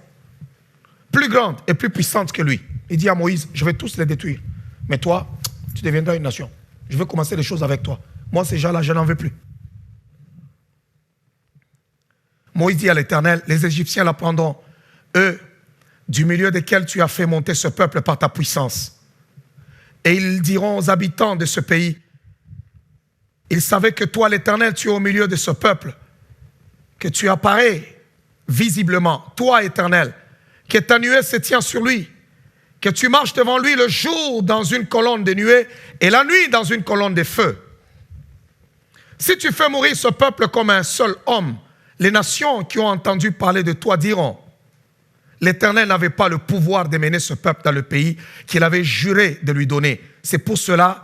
plus grande et plus puissante que lui. Il dit à Moïse, je vais tous les détruire. Mais toi, tu deviendras une nation. Je vais commencer les choses avec toi. Moi, ces gens-là, je n'en veux plus. Moïse dit à l'Éternel, les Égyptiens la prendront, eux, du milieu desquels tu as fait monter ce peuple par ta puissance. Et ils diront aux habitants de ce pays, ils savaient que toi, l'Éternel, tu es au milieu de ce peuple, que tu apparais visiblement, toi, Éternel, que ta nuée se tient sur lui, que tu marches devant lui le jour dans une colonne de nuée et la nuit dans une colonne de feu. Si tu fais mourir ce peuple comme un seul homme, les nations qui ont entendu parler de toi diront, l'Éternel n'avait pas le pouvoir de mener ce peuple dans le pays qu'il avait juré de lui donner. C'est pour cela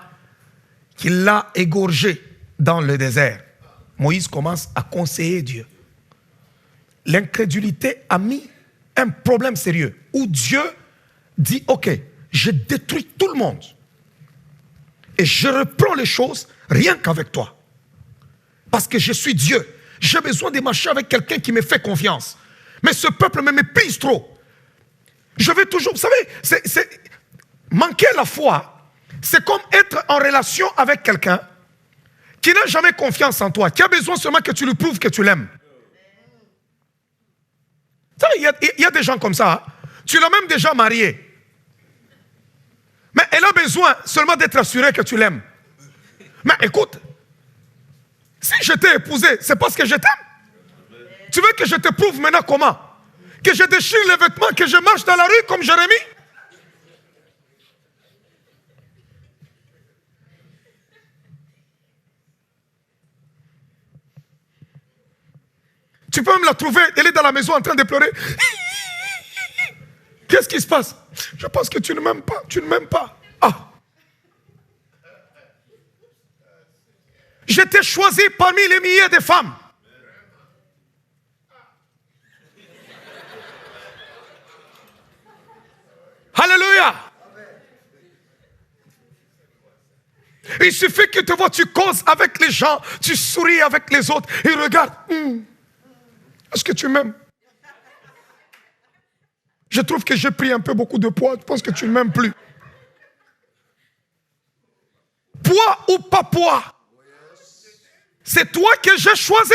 qu'il l'a égorgé dans le désert. Moïse commence à conseiller Dieu. L'incrédulité a mis un problème sérieux où Dieu dit, ok, je détruis tout le monde et je reprends les choses rien qu'avec toi. Parce que je suis Dieu. J'ai besoin de marcher avec quelqu'un qui me fait confiance. Mais ce peuple me méprise trop. Je vais toujours, vous savez, manquer la foi, c'est comme être en relation avec quelqu'un qui n'a jamais confiance en toi, qui a besoin seulement que tu lui prouves que tu l'aimes. Il y a des gens comme ça, hein? Tu l'as même déjà marié. Mais elle a besoin seulement d'être assurée que tu l'aimes. Mais écoute, si je t'ai épousé, c'est parce que je t'aime. Tu veux que je te prouve maintenant comment? Que je déchire les vêtements, que je marche dans la rue comme Jérémie? Tu peux même la trouver, elle est dans la maison en train de pleurer. Qu'est-ce qui se passe? Je pense que tu ne m'aimes pas, tu ne m'aimes pas. Ah. Je t'ai choisi parmi les milliers de femmes. Alléluia. Il suffit que tu causes avec les gens, tu souris avec les autres et regarde. Est-ce que tu m'aimes? Je trouve que j'ai pris un peu beaucoup de poids. Je pense que tu ne m'aimes plus. Poids ou pas poids? C'est toi que j'ai choisi.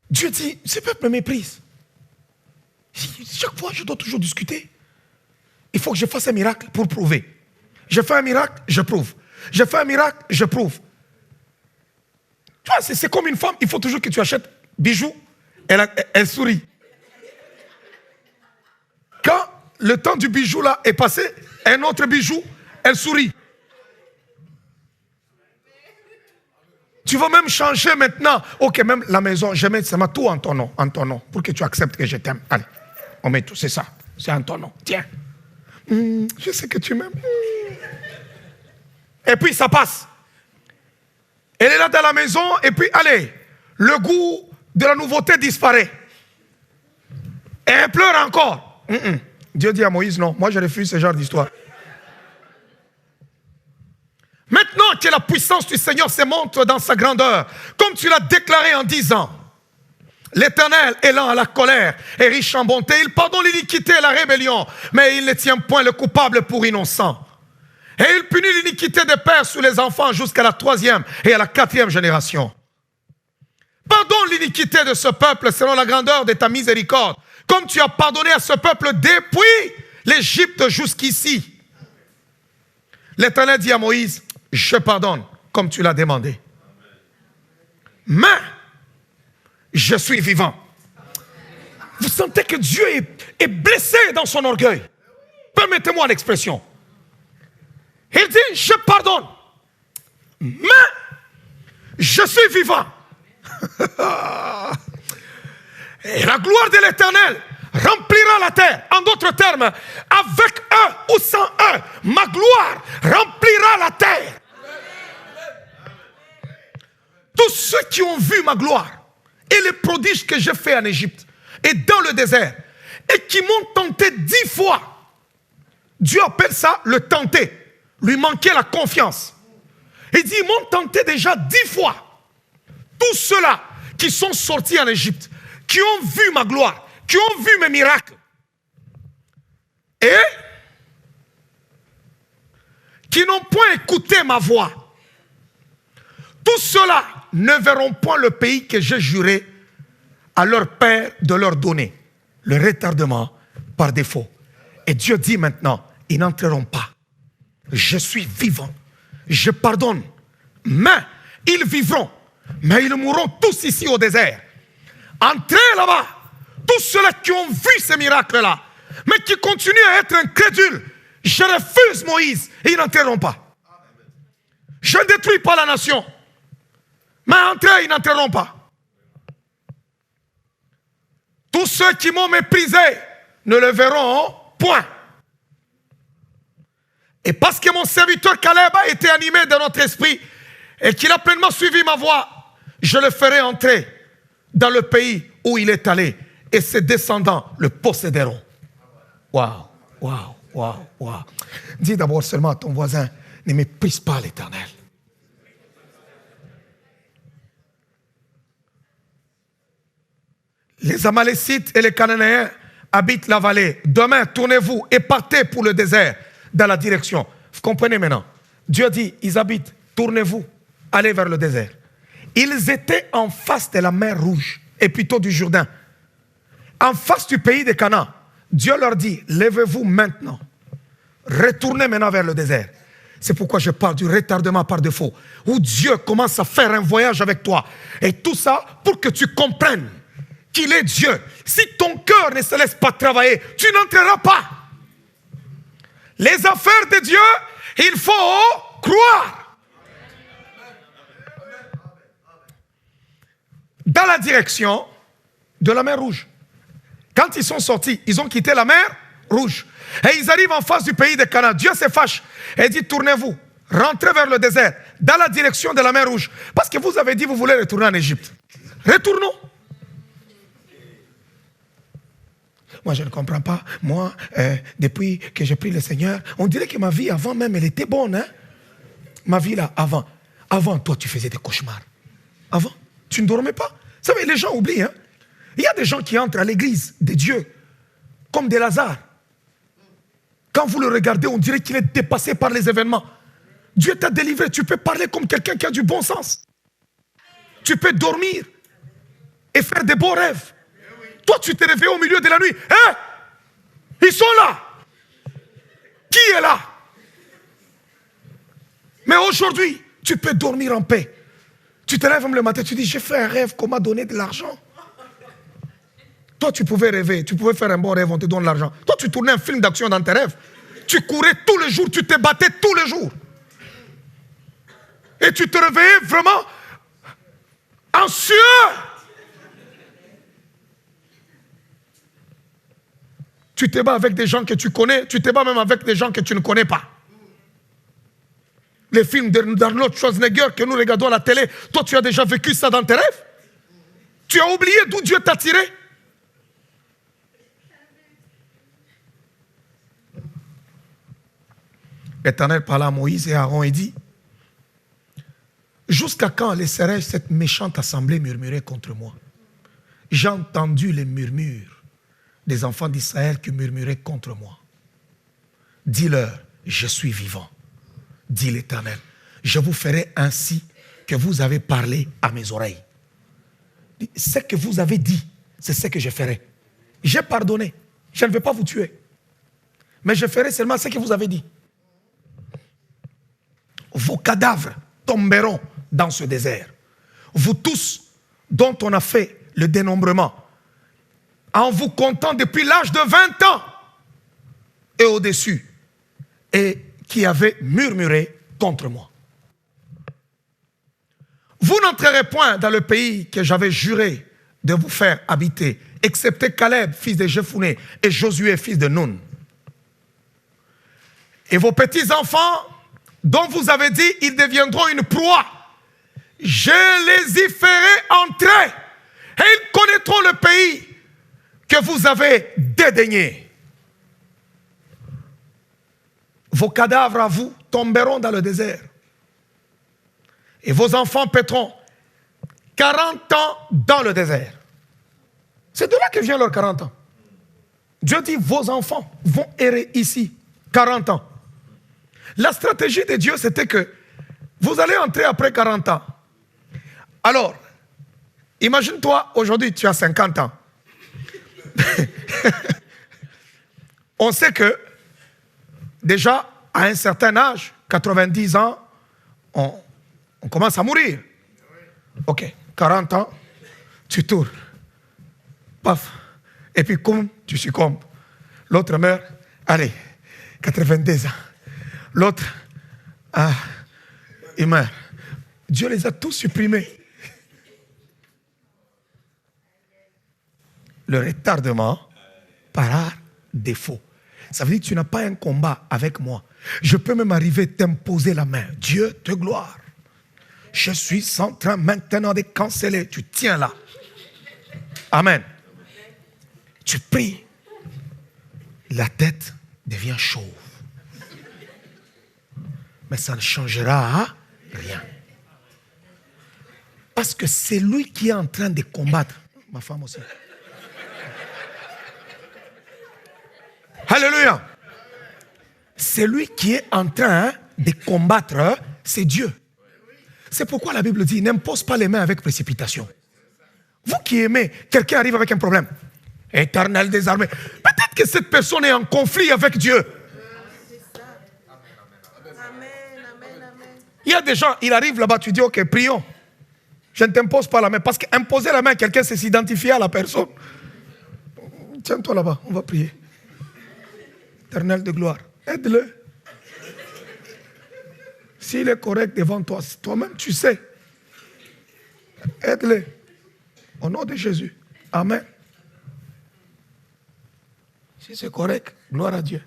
Dieu dit, ce peuple me méprise. Chaque fois, je dois toujours discuter. Il faut que je fasse un miracle pour prouver. Je fais un miracle, je prouve. Je fais un miracle, je prouve. Tu vois, c'est comme une femme, il faut toujours que tu achètes bijoux, elle sourit. Quand le temps du bijou là est passé, un autre bijou, elle sourit. Tu vas même changer maintenant. Ok, même la maison, je mets seulement tout en ton nom, pour que tu acceptes que je t'aime. Allez, on met tout, c'est ça, c'est en ton nom. Tiens, je sais que tu m'aimes. Et puis ça passe. Elle est là dans la maison, et puis allez, le goût de la nouveauté disparaît. Et elle pleure encore. Dieu dit à Moïse, non, moi je refuse ce genre d'histoire. Maintenant que la puissance du Seigneur se montre dans sa grandeur, comme tu l'as déclaré en disant, l'Éternel est lent à la colère et riche en bonté, il pardonne l'iniquité et la rébellion, mais il ne tient point le coupable pour innocent. Et il punit l'iniquité des pères sur les enfants jusqu'à la 3e et à la 4e génération. Pardonne l'iniquité de ce peuple selon la grandeur de ta miséricorde, comme tu as pardonné à ce peuple depuis l'Égypte jusqu'ici. L'Éternel dit à Moïse, je pardonne comme tu l'as demandé. Mais je suis vivant. Vous sentez que Dieu est blessé dans son orgueil. Permettez-moi l'expression. Il dit, je pardonne, mais je suis vivant. Et la gloire de l'Éternel remplira la terre. En d'autres termes, avec eux ou sans eux, ma gloire remplira la terre. Tous ceux qui ont vu ma gloire et les prodiges que j'ai faits en Égypte et dans le désert et qui m'ont tenté 10 fois, Dieu appelle ça le tenter. Lui manquait la confiance. Il dit, ils m'ont tenté déjà 10 fois. Tous ceux-là qui sont sortis en Égypte, qui ont vu ma gloire, qui ont vu mes miracles, et qui n'ont point écouté ma voix, tous ceux-là ne verront point le pays que j'ai juré à leur père de leur donner. Le retardement par défaut. Et Dieu dit maintenant, ils n'entreront pas. Je suis vivant, je pardonne, mais ils vivront, mais ils mourront tous ici au désert. Entrez là-bas, tous ceux-là qui ont vu ces miracles-là, mais qui continuent à être incrédules, je refuse Moïse, et ils n'entreront pas. Je ne détruis pas la nation, mais entrez, ils n'entreront pas. Tous ceux qui m'ont méprisé ne le verront point. Et parce que mon serviteur Caleb a été animé de notre esprit et qu'il a pleinement suivi ma voie, je le ferai entrer dans le pays où il est allé et ses descendants le posséderont. Waouh, waouh, waouh, waouh. Dis d'abord seulement à ton voisin, ne méprise pas l'Éternel. Les Amalécites et les Cananéens habitent la vallée. Demain, tournez-vous et partez pour le désert. Dans la direction. Vous comprenez maintenant? Dieu dit, ils habitent, tournez-vous, allez vers le désert. Ils étaient en face de la mer Rouge, et plutôt du Jourdain. En face du pays de Canaan. Dieu leur dit, levez-vous maintenant. Retournez maintenant vers le désert. C'est pourquoi je parle du retardement par défaut, où Dieu commence à faire un voyage avec toi. Et tout ça pour que tu comprennes qu'il est Dieu. Si ton cœur ne se laisse pas travailler, tu n'entreras pas. Les affaires de Dieu, il faut croire. Dans la direction de la mer Rouge. Quand ils sont sortis, ils ont quitté la mer Rouge. Et ils arrivent en face du pays de Canaan. Dieu se fâche et dit, tournez-vous, rentrez vers le désert, dans la direction de la mer Rouge. Parce que vous avez dit, vous voulez retourner en Égypte. Retournons. Moi, je ne comprends pas. Moi, depuis que j'ai pris le Seigneur, on dirait que ma vie avant même, elle était bonne. Hein? Ma vie là, avant. Avant, toi, tu faisais des cauchemars. Avant, tu ne dormais pas. Vous savez, les gens oublient. Hein? Il y a des gens qui entrent à l'église de Dieu, comme des Lazare. Quand vous le regardez, on dirait qu'il est dépassé par les événements. Dieu t'a délivré. Tu peux parler comme quelqu'un qui a du bon sens. Tu peux dormir et faire des beaux rêves. Toi, tu t'es réveillé au milieu de la nuit. Hein? Ils sont là. Qui est là? Mais aujourd'hui, tu peux dormir en paix. Tu te lèves le matin, tu dis, j'ai fait un rêve qu'on m'a donné de l'argent. Toi, tu pouvais rêver, tu pouvais faire un bon rêve, on te donne l'argent. Toi, tu tournais un film d'action dans tes rêves. Tu courais tous les jours, tu te battais tous les jours. Et tu te réveillais vraiment anxieux. Tu te bats avec des gens que tu connais, tu te bats même avec des gens que tu ne connais pas. Les films d'Arnold Schwarzenegger que nous regardons à la télé, toi tu as déjà vécu ça dans tes rêves? Tu as oublié d'où Dieu t'a tiré? L'Éternel parla à Moïse et à Aaron et dit, jusqu'à quand laisserai-je cette méchante assemblée murmurer contre moi? J'ai entendu les murmures des enfants d'Israël qui murmuraient contre moi. Dis-leur, je suis vivant. dit l'Éternel. Je vous ferai ainsi que vous avez parlé à mes oreilles. Ce que vous avez dit, c'est ce que je ferai. J'ai pardonné. Je ne vais pas vous tuer. Mais je ferai seulement ce que vous avez dit. Vos cadavres tomberont dans ce désert. Vous tous, dont on a fait le dénombrement, en vous comptant depuis l'âge de 20 ans et au-dessus, et qui avez murmuré contre moi. Vous n'entrerez point dans le pays que j'avais juré de vous faire habiter, excepté Caleb, fils de Jephuné, et Josué, fils de Nun. Et vos petits-enfants, dont vous avez dit, ils deviendront une proie, je les y ferai entrer, et ils connaîtront le pays que vous avez dédaigné. Vos cadavres à vous tomberont dans le désert. Et vos enfants paîtront 40 ans dans le désert. C'est de là que vient leurs 40 ans. Dieu dit, vos enfants vont errer ici 40 ans. La stratégie de Dieu, c'était que vous allez entrer après 40 ans. Alors, imagine-toi, aujourd'hui, tu as 50 ans. On sait que, déjà, à un certain âge, 90 ans, on commence à mourir. Ok, 40 ans, tu tournes. Paf. Et puis, comme tu succombes. L'autre meurt, allez, 82 ans. L'autre, il meurt. Dieu les a tous supprimés. Le retardement par défaut. Ça veut dire que tu n'as pas un combat avec moi. Je peux même arriver à t'imposer la main. Dieu te gloire. Je suis en train maintenant de canceller. Tu tiens là. Amen. Tu pries. La tête devient chauve. Mais ça ne changera rien. Parce que c'est lui qui est en train de combattre. Ma femme aussi. Alléluia. C'est lui qui est en train de combattre, c'est Dieu. C'est pourquoi la Bible dit, n'impose pas les mains avec précipitation. Vous qui aimez, quelqu'un arrive avec un problème. Éternel des armées. Peut-être que cette personne est en conflit avec Dieu. Il y a des gens, il arrive là-bas, tu dis, ok, prions. Je ne t'impose pas la main. Parce qu'imposer la main à quelqu'un, c'est s'identifier à la personne. Tiens-toi là-bas, on va prier. Éternel de gloire, aide-le. S'il est correct devant toi, toi-même tu sais. Aide-le. Au nom de Jésus. Amen. Si c'est correct, gloire à Dieu.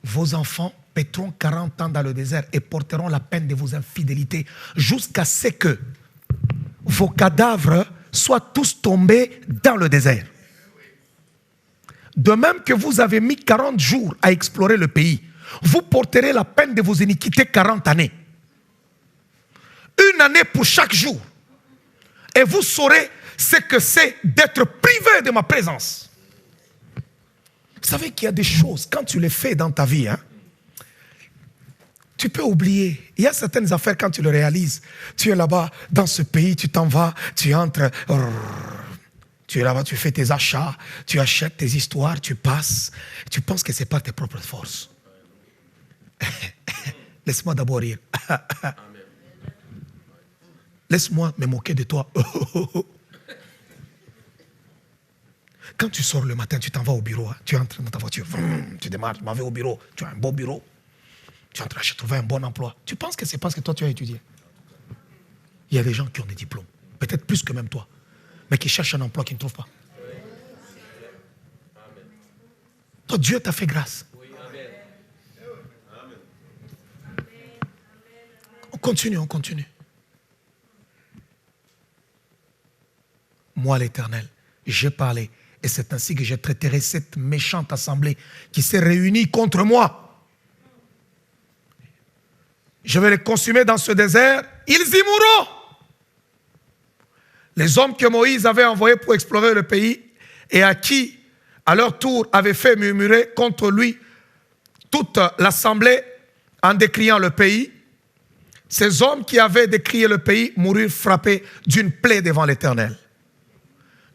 Vos enfants paîtront 40 ans dans le désert et porteront la peine de vos infidélités jusqu'à ce que vos cadavres soient tous tombés dans le désert. De même que vous avez mis 40 jours à explorer le pays, vous porterez la peine de vos iniquités 40 années. Une année pour chaque jour. Et vous saurez ce que c'est d'être privé de ma présence. Vous savez qu'il y a des choses, quand tu les fais dans ta vie, tu peux oublier. Il y a certaines affaires, quand tu le réalises, tu es là-bas, dans ce pays, tu t'en vas, tu entres, tu es là-bas, tu fais tes achats, tu achètes tes histoires, tu passes, tu penses que c'est par tes propres forces. Laisse-moi d'abord rire. Laisse-moi me moquer de toi. Quand tu sors le matin, tu t'en vas au bureau, tu entres dans ta voiture, tu démarres, tu m'en vas au bureau, tu as un beau bureau, tu entres là, je trouvé un bon emploi. Tu penses que c'est parce que toi tu as étudié. Il y a des gens qui ont des diplômes, peut-être plus que même toi, mais qui cherchent un emploi qu'ils ne trouvent pas. Toi, Dieu t'a fait grâce. On continue. Moi, l'Éternel, j'ai parlé. Et c'est ainsi que je traiterai cette méchante assemblée qui s'est réunie contre moi. Je vais les consumer dans ce désert. Ils y mourront. Les hommes que Moïse avait envoyés pour explorer le pays et à qui, à leur tour, avait fait murmurer contre lui toute l'assemblée en décriant le pays. Ces hommes qui avaient décrié le pays moururent frappés d'une plaie devant l'Éternel.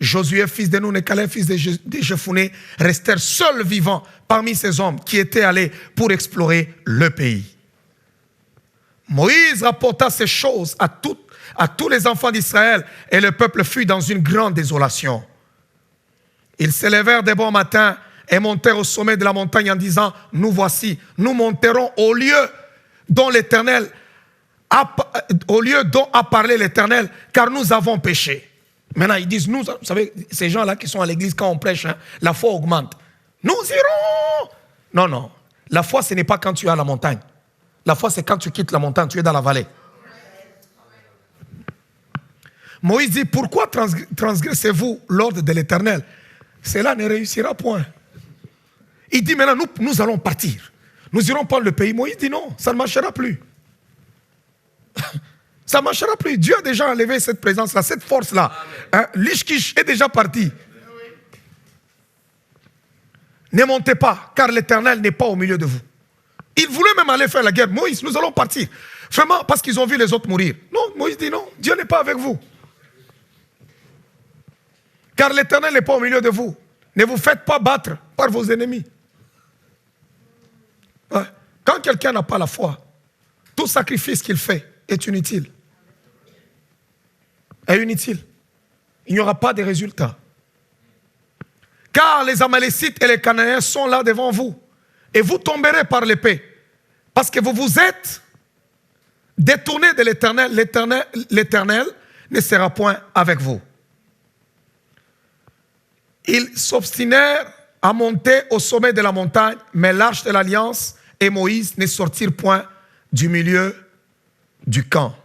Josué, fils de Nun, et Caleb, fils de Jephunnée, restèrent seuls vivants parmi ces hommes qui étaient allés pour explorer le pays. Moïse rapporta ces choses à tous les enfants d'Israël et le peuple fut dans une grande désolation. Ils s'élevèrent dès bon matin et montèrent au sommet de la montagne en disant, nous voici, nous monterons au lieu dont a parlé l'Éternel, car nous avons péché. Maintenant, ils disent, vous savez, ces gens-là qui sont à l'église, quand on prêche, la foi augmente. Nous irons. Non, non. La foi, ce n'est pas quand tu es à la montagne. La foi, c'est quand tu quittes la montagne, tu es dans la vallée. Moïse dit, pourquoi transgressez-vous l'ordre de l'Éternel? Cela ne réussira point. Il dit, maintenant, nous allons partir. Nous irons prendre le pays. Moïse dit, non, ça ne marchera plus. Ça ne marchera plus. Dieu a déjà enlevé cette présence-là, cette force-là. L'Ishkish est déjà parti. Ne montez pas, car l'Éternel n'est pas au milieu de vous. Ils voulaient même aller faire la guerre. Moïse, nous allons partir. Vraiment, parce qu'ils ont vu les autres mourir. Non, Moïse dit non, Dieu n'est pas avec vous. Car l'Éternel n'est pas au milieu de vous. Ne vous faites pas battre par vos ennemis. Ouais. Quand quelqu'un n'a pas la foi, tout sacrifice qu'il fait est inutile. Est inutile. Il n'y aura pas de résultats. Car les Amalécites et les Cananéens sont là devant vous. Et vous tomberez par l'épée. Parce que vous vous êtes détournés de l'Éternel. L'Éternel ne sera point avec vous. Ils s'obstinèrent à monter au sommet de la montagne, mais l'arche de l'alliance et Moïse ne sortirent point du milieu du camp.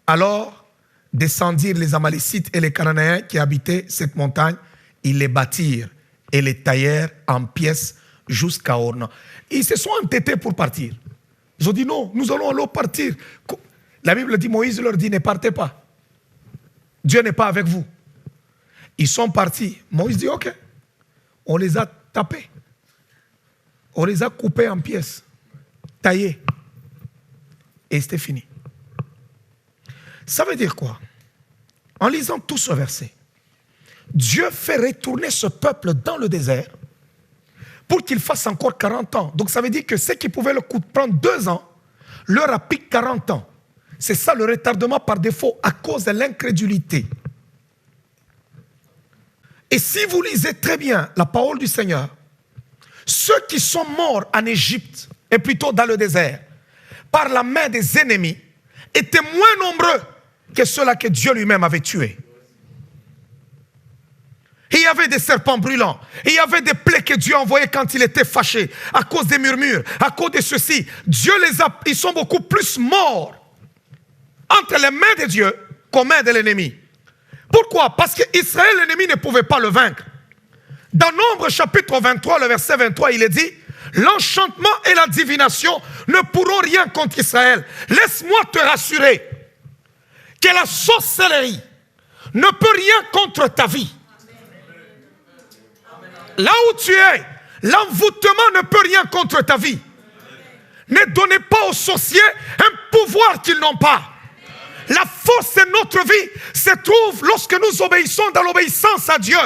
Alors descendirent les Amalécites et les Cananéens qui habitaient cette montagne. Ils les bâtirent et les taillèrent en pièces jusqu'à Ornan. Ils se sont entêtés pour partir. Ils ont dit non, nous allons alors partir. La Bible dit, Moïse leur dit, ne partez pas. Dieu n'est pas avec vous. Ils sont partis. Moïse dit, ok, on les a tapés. On les a coupés en pièces, taillés. Et c'était fini. Ça veut dire quoi? En lisant tout ce verset, Dieu fait retourner ce peuple dans le désert pour qu'il fasse encore 40 ans. Donc ça veut dire que ce qui pouvait le prendre 2 ans, leur a pris 40 ans. C'est ça le retardement par défaut à cause de l'incrédulité. Et si vous lisez très bien la parole du Seigneur, ceux qui sont morts en Égypte, et plutôt dans le désert, par la main des ennemis, étaient moins nombreux que ceux-là que Dieu lui-même avait tués. Il y avait des serpents brûlants. Il y avait des plaies que Dieu envoyait quand il était fâché, à cause des murmures, à cause de ceci. Dieu ils sont beaucoup plus morts entre les mains de Dieu qu'aux mains de l'ennemi. Pourquoi? Parce qu'Israël, l'ennemi ne pouvait pas le vaincre. Dans Nombre chapitre 23, le verset 23, il est dit, l'enchantement et la divination ne pourront rien contre Israël. Laisse-moi te rassurer que la sorcellerie ne peut rien contre ta vie. Là où tu es, l'envoûtement ne peut rien contre ta vie. Ne donnez pas aux sorciers un pouvoir qu'ils n'ont pas. La force de notre vie se trouve lorsque nous obéissons dans l'obéissance à Dieu.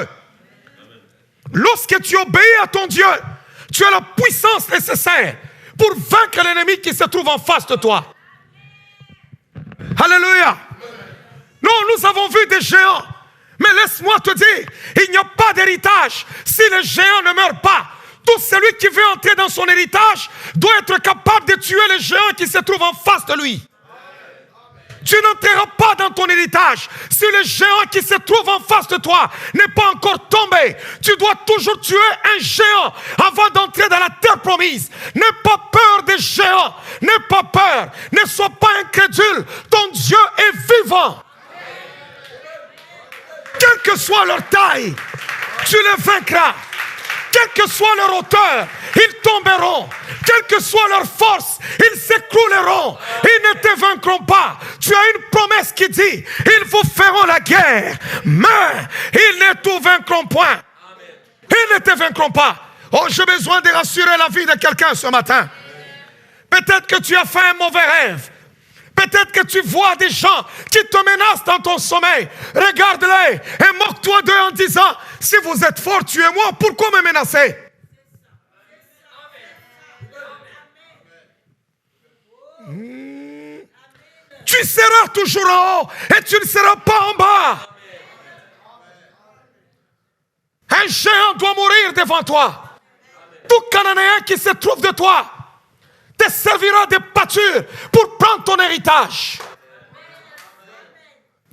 Lorsque tu obéis à ton Dieu, tu as la puissance nécessaire pour vaincre l'ennemi qui se trouve en face de toi. Alléluia. Non, nous avons vu des géants. Mais laisse-moi te dire, il n'y a pas d'héritage si le géant ne meurt pas. Tout celui qui veut entrer dans son héritage doit être capable de tuer les géants qui se trouvent en face de lui. Tu n'entreras pas dans ton héritage si le géant qui se trouve en face de toi n'est pas encore tombé. Tu dois toujours tuer un géant avant d'entrer dans la terre promise. N'aie pas peur des géants. N'aie pas peur. Ne sois pas incrédule. Ton Dieu est vivant. Quelle que soit leur taille, tu les vaincras. Quelle que soit leur hauteur, ils tomberont. Quelle que soit leur force, ils s'écrouleront. Ils ne te vaincront pas. Tu as une promesse qui dit, ils vous feront la guerre, mais ils ne te vaincront point. Ils ne te vaincront pas. Oh, j'ai besoin de rassurer la vie de quelqu'un ce matin. Peut-être que tu as fait un mauvais rêve. Peut-être que tu vois des gens qui te menacent dans ton sommeil. Regarde-les et moque-toi d'eux en disant, si vous êtes fort, tuez-moi, pourquoi me menacer? Tu seras toujours en haut et tu ne seras pas en bas. Un géant doit mourir devant toi. Tout Cananéen qui se trouve de toi te servira de pâture pour prendre ton héritage.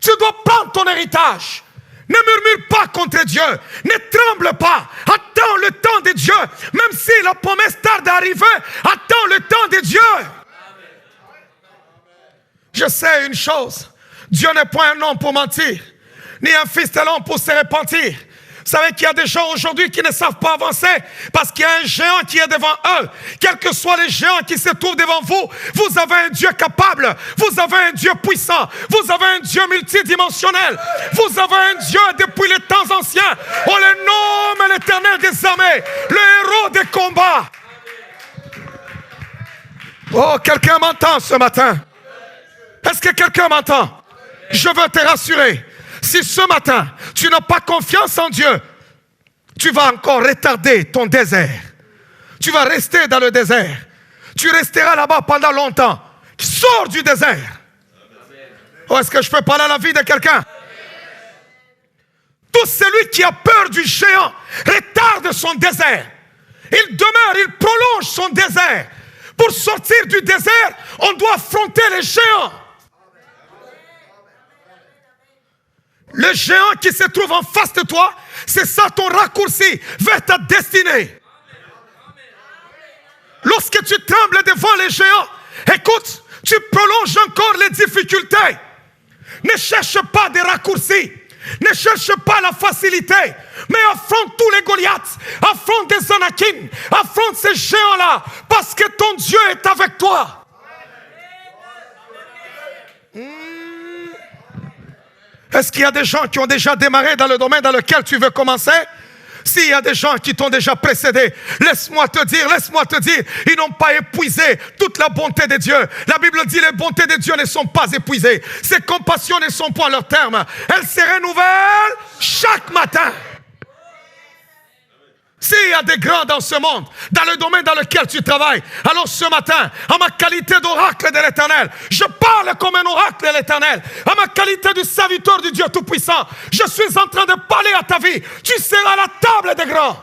Tu dois prendre ton héritage. Ne murmure pas contre Dieu. Ne tremble pas. Attends le temps de Dieu. Même si la promesse tarde à arriver, attends le temps de Dieu. Je sais une chose. Dieu n'est point un homme pour mentir, ni un fils de l'homme pour se repentir. Vous savez qu'il y a des gens aujourd'hui qui ne savent pas avancer parce qu'il y a un géant qui est devant eux. Quels que soient les géants qui se trouvent devant vous, vous avez un Dieu capable, vous avez un Dieu puissant, vous avez un Dieu multidimensionnel, vous avez un Dieu depuis les temps anciens. On le nomme l'Éternel des armées, le héros des combats. Oh, quelqu'un m'entend ce matin? Est-ce que quelqu'un m'entend? Je veux te rassurer. Si ce matin, tu n'as pas confiance en Dieu, tu vas encore retarder ton désert. Tu vas rester dans le désert. Tu resteras là-bas pendant longtemps. Sors du désert. Oh, est-ce que je peux parler à la vie de quelqu'un? Tout celui qui a peur du géant retarde son désert. Il demeure, il prolonge son désert. Pour sortir du désert, on doit affronter les géants. Le géant qui se trouve en face de toi, c'est ça ton raccourci vers ta destinée. Lorsque tu trembles devant les géants, écoute, tu prolonges encore les difficultés. Ne cherche pas des raccourcis. Ne cherche pas la facilité. Mais affronte tous les Goliaths. Affronte des Anakim. Affronte ces géants-là. Parce que ton Dieu est avec toi. Est-ce qu'il y a des gens qui ont déjà démarré dans le domaine dans lequel tu veux commencer? S'il y a des gens qui t'ont déjà précédé, laisse-moi te dire, ils n'ont pas épuisé toute la bonté de Dieu. La Bible dit les bontés de Dieu ne sont pas épuisées. Ses compassions ne sont pas à leur terme. Elles se renouvellent chaque matin. S'il y a des grands dans ce monde, dans le domaine dans lequel tu travailles, alors ce matin, en ma qualité d'oracle de l'Éternel, je parle comme un oracle de l'Éternel. En ma qualité de serviteur du Dieu Tout-Puissant, je suis en train de parler à ta vie. Tu seras à la table des grands.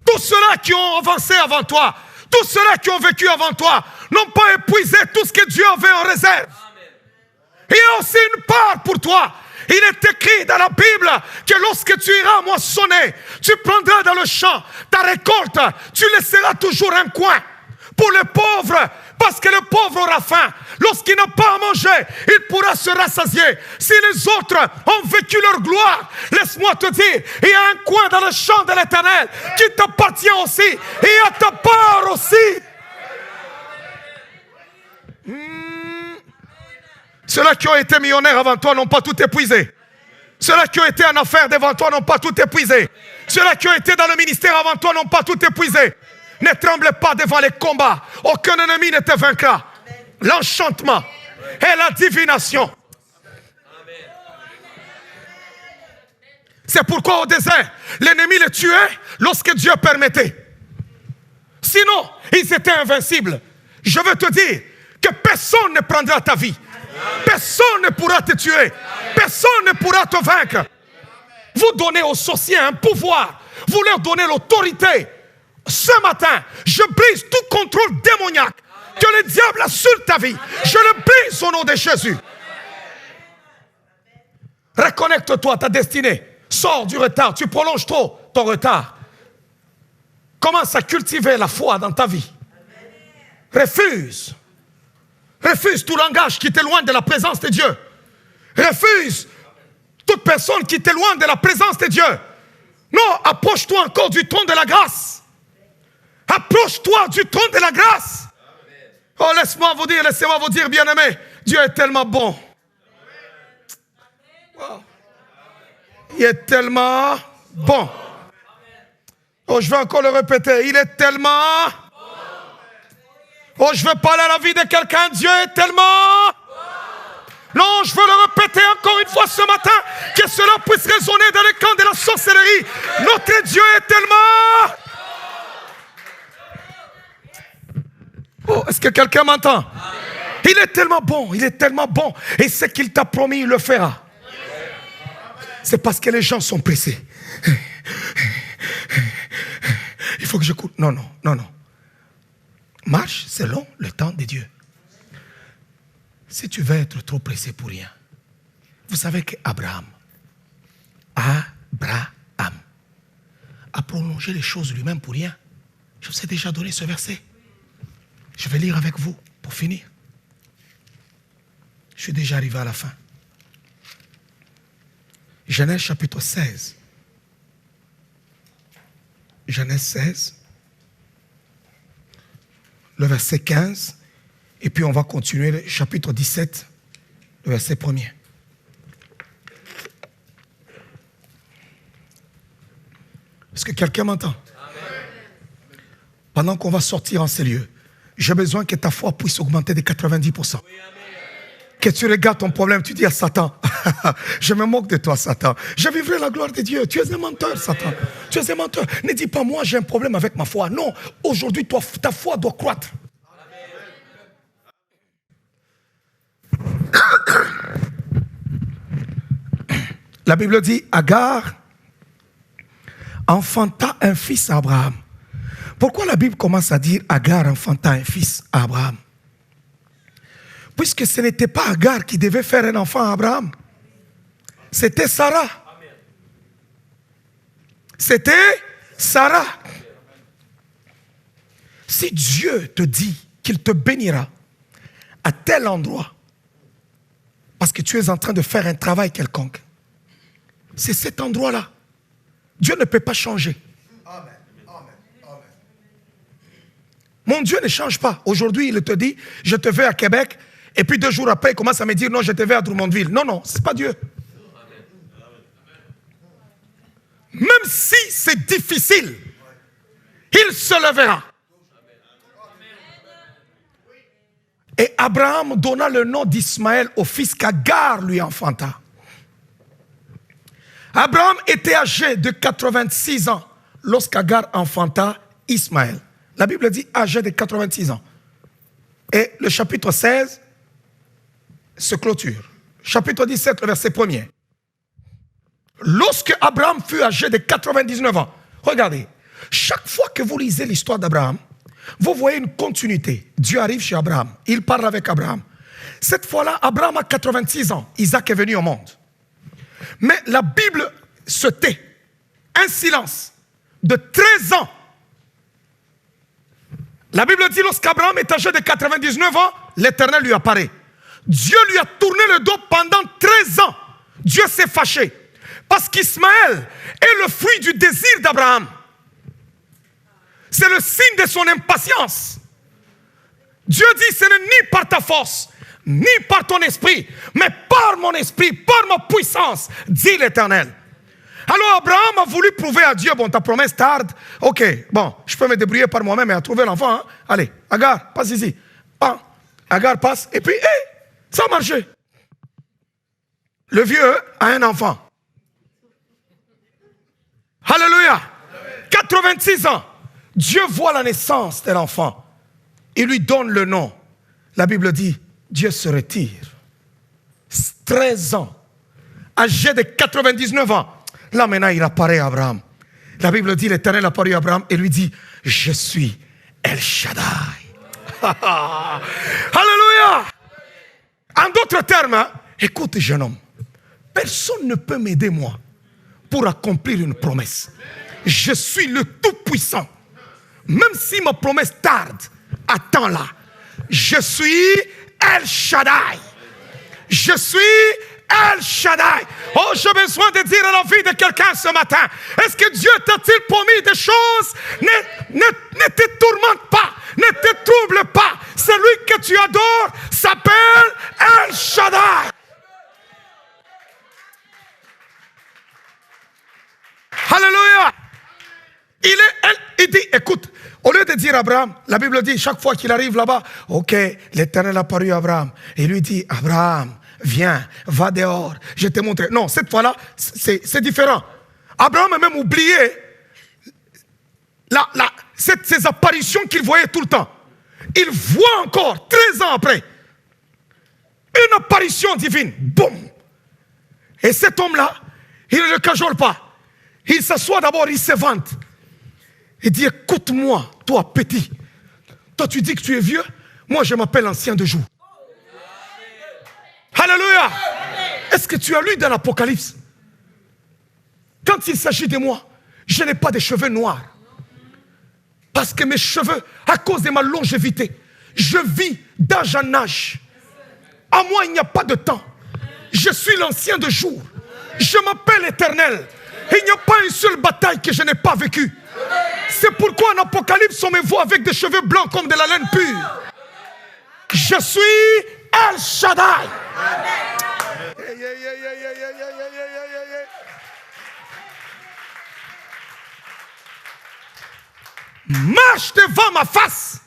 Tous ceux-là qui ont avancé avant toi, tous ceux-là qui ont vécu avant toi, n'ont pas épuisé tout ce que Dieu avait en réserve. Il y a aussi une part pour toi. Il est écrit dans la Bible que lorsque tu iras moissonner, tu prendras dans le champ ta récolte, tu laisseras toujours un coin pour le pauvre, parce que le pauvre aura faim. Lorsqu'il n'a pas à manger, il pourra se rassasier. Si les autres ont vécu leur gloire, laisse-moi te dire, il y a un coin dans le champ de l'Éternel qui t'appartient aussi. Il y a ta part aussi. Ceux-là qui ont été millionnaires avant toi n'ont pas tout épuisé. Ceux-là qui ont été en affaires devant toi n'ont pas tout épuisé. Ceux-là qui ont été dans le ministère avant toi n'ont pas tout épuisé. Ne tremble pas devant les combats. Aucun ennemi ne te vaincra. L'enchantement et la divination. C'est pourquoi au désert, l'ennemi les tuait lorsque Dieu permettait. Sinon, ils étaient invincibles. Je veux te dire que personne ne prendra ta vie. Personne ne pourra te tuer. Personne ne pourra te vaincre. Vous donnez aux sorciers un pouvoir. Vous leur donnez l'autorité. Ce matin, je brise tout contrôle démoniaque que le diable a sur ta vie. Je le brise au nom de Jésus. Reconnecte-toi à ta destinée. Sors du retard. Tu prolonges trop ton retard. Commence à cultiver la foi dans ta vie. Refuse tout langage qui t'éloigne de la présence de Dieu. Refuse toute personne qui t'éloigne de la présence de Dieu. Non, approche-toi encore du trône de la grâce. Approche-toi du trône de la grâce. Oh, laissez-moi vous dire, bien-aimés, Dieu est tellement bon. Wow. Il est tellement bon. Oh, je vais encore le répéter. Il est tellement... Oh, je veux parler à la vie de quelqu'un. Dieu est tellement... Non, je veux le répéter encore une fois ce matin, que cela puisse résonner dans le camp de la sorcellerie. Notre Dieu est tellement... Oh, est-ce que quelqu'un m'entend? Il est tellement bon, il est tellement bon. Et ce qu'il t'a promis, il le fera. C'est parce que les gens sont pressés. Il faut que je cours. Non, non, non, non. Marche selon le temps de Dieu. Si tu veux être trop pressé pour rien, vous savez qu'Abraham a prolongé les choses lui-même pour rien. Je vous ai déjà donné ce verset. Je vais lire avec vous pour finir. Je suis déjà arrivé à la fin. Genèse chapitre 16. Genèse 16. Le verset 15. Et puis on va continuer le chapitre 17, le verset 1er. Est-ce que quelqu'un m'entend? Pendant qu'on va sortir en ces lieux, j'ai besoin que ta foi puisse augmenter de 90%. Que tu regardes ton problème, tu dis à Satan, je me moque de toi, Satan. Je vivrai la gloire de Dieu. Tu es un menteur, Satan. Tu es un menteur. Ne dis pas, moi j'ai un problème avec ma foi. Non, aujourd'hui, ta foi doit croître. La Bible dit, Agar enfanta un fils à Abraham. Pourquoi la Bible commence à dire Agar enfanta un fils à Abraham? Puisque ce n'était pas Agar qui devait faire un enfant à Abraham. C'était Sarah. C'était Sarah. Si Dieu te dit qu'il te bénira à tel endroit, parce que tu es en train de faire un travail quelconque, c'est cet endroit-là. Dieu ne peut pas changer. Amen. Amen. Mon Dieu ne change pas. Aujourd'hui, il te dit, je te veux à Québec, et puis 2 jours après, il commence à me dire, non, je te veux à Drummondville. Non, non, ce n'est pas Dieu. Même si c'est difficile, il se lèvera. Et Abraham donna le nom d'Ismaël au fils qu'Agar lui enfanta. Abraham était âgé de 86 ans lorsqu'Agar enfanta Ismaël. La Bible dit âgé de 86 ans. Et le chapitre 16 se clôture. Chapitre 17, le verset 1er. Lorsque Abraham fut âgé de 99 ans, regardez, chaque fois que vous lisez l'histoire d'Abraham, vous voyez une continuité. Dieu arrive chez Abraham, il parle avec Abraham. Cette fois-là, Abraham a 86 ans, Isaac est venu au monde. Mais la Bible se tait. Un silence de 13 ans. La Bible dit lorsqu'Abraham est âgé de 99 ans, l'Éternel lui apparaît. Dieu lui a tourné le dos pendant 13 ans. Dieu s'est fâché. Parce qu'Ismaël est le fruit du désir d'Abraham. C'est le signe de son impatience. Dieu dit, ce n'est ni par ta force, ni par ton esprit, mais par mon esprit, par ma puissance, dit l'Éternel. Alors Abraham a voulu prouver à Dieu, bon, ta promesse tarde, ok, bon, je peux me débrouiller par moi-même et à trouver l'enfant, hein? Allez, Agar, passe ici. Ah, Agar passe, et puis, ça a marché. Le vieux a un enfant. Alléluia. 86 ans. Dieu voit la naissance de l'enfant. Il lui donne le nom. La Bible dit, Dieu se retire. 13 ans. Âgé de 99 ans. Là maintenant, il apparaît à Abraham. La Bible dit, l'Éternel apparut à Abraham et lui dit, je suis El Shaddai. Alléluia. En d'autres termes, hein, écoute jeune homme, personne ne peut m'aider moi pour accomplir une promesse. Je suis le Tout-Puissant. Même si ma promesse tarde, attends-la. Je suis El Shaddai. Je suis El Shaddai. Oh, j'ai besoin de dire à la vie de quelqu'un ce matin. Est-ce que Dieu t'a-t-il promis des choses? Ne te tourmente pas. Ne te trouble pas. Celui que tu adores s'appelle El Shaddai. Alléluia. Il dit, écoute, au lieu de dire à Abraham, la Bible dit, chaque fois qu'il arrive là-bas, ok, l'Éternel a apparu à Abraham. Et lui dit, Abraham, viens, va dehors, je te montre. Non, cette fois-là, c'est différent. Abraham a même oublié ces apparitions qu'il voyait tout le temps. Il voit encore, 13 ans après, une apparition divine. Boum! Et cet homme-là, il ne le cajole pas. Il s'assoit d'abord, il se vante. Il dit, écoute-moi, toi petit. Toi tu dis que tu es vieux. Moi je m'appelle ancien de jour. Alléluia. Est-ce que tu as lu dans l'Apocalypse? Quand il s'agit de moi, je n'ai pas de cheveux noirs. Parce que mes cheveux, à cause de ma longévité, je vis d'âge en âge. À moi il n'y a pas de temps. Je suis l'ancien de jour. Je m'appelle Éternel. Il n'y a pas une seule bataille que je n'ai pas vécue. C'est pourquoi en Apocalypse, on me voit avec des cheveux blancs comme de la laine pure. Je suis El Shaddai. Marche devant ma face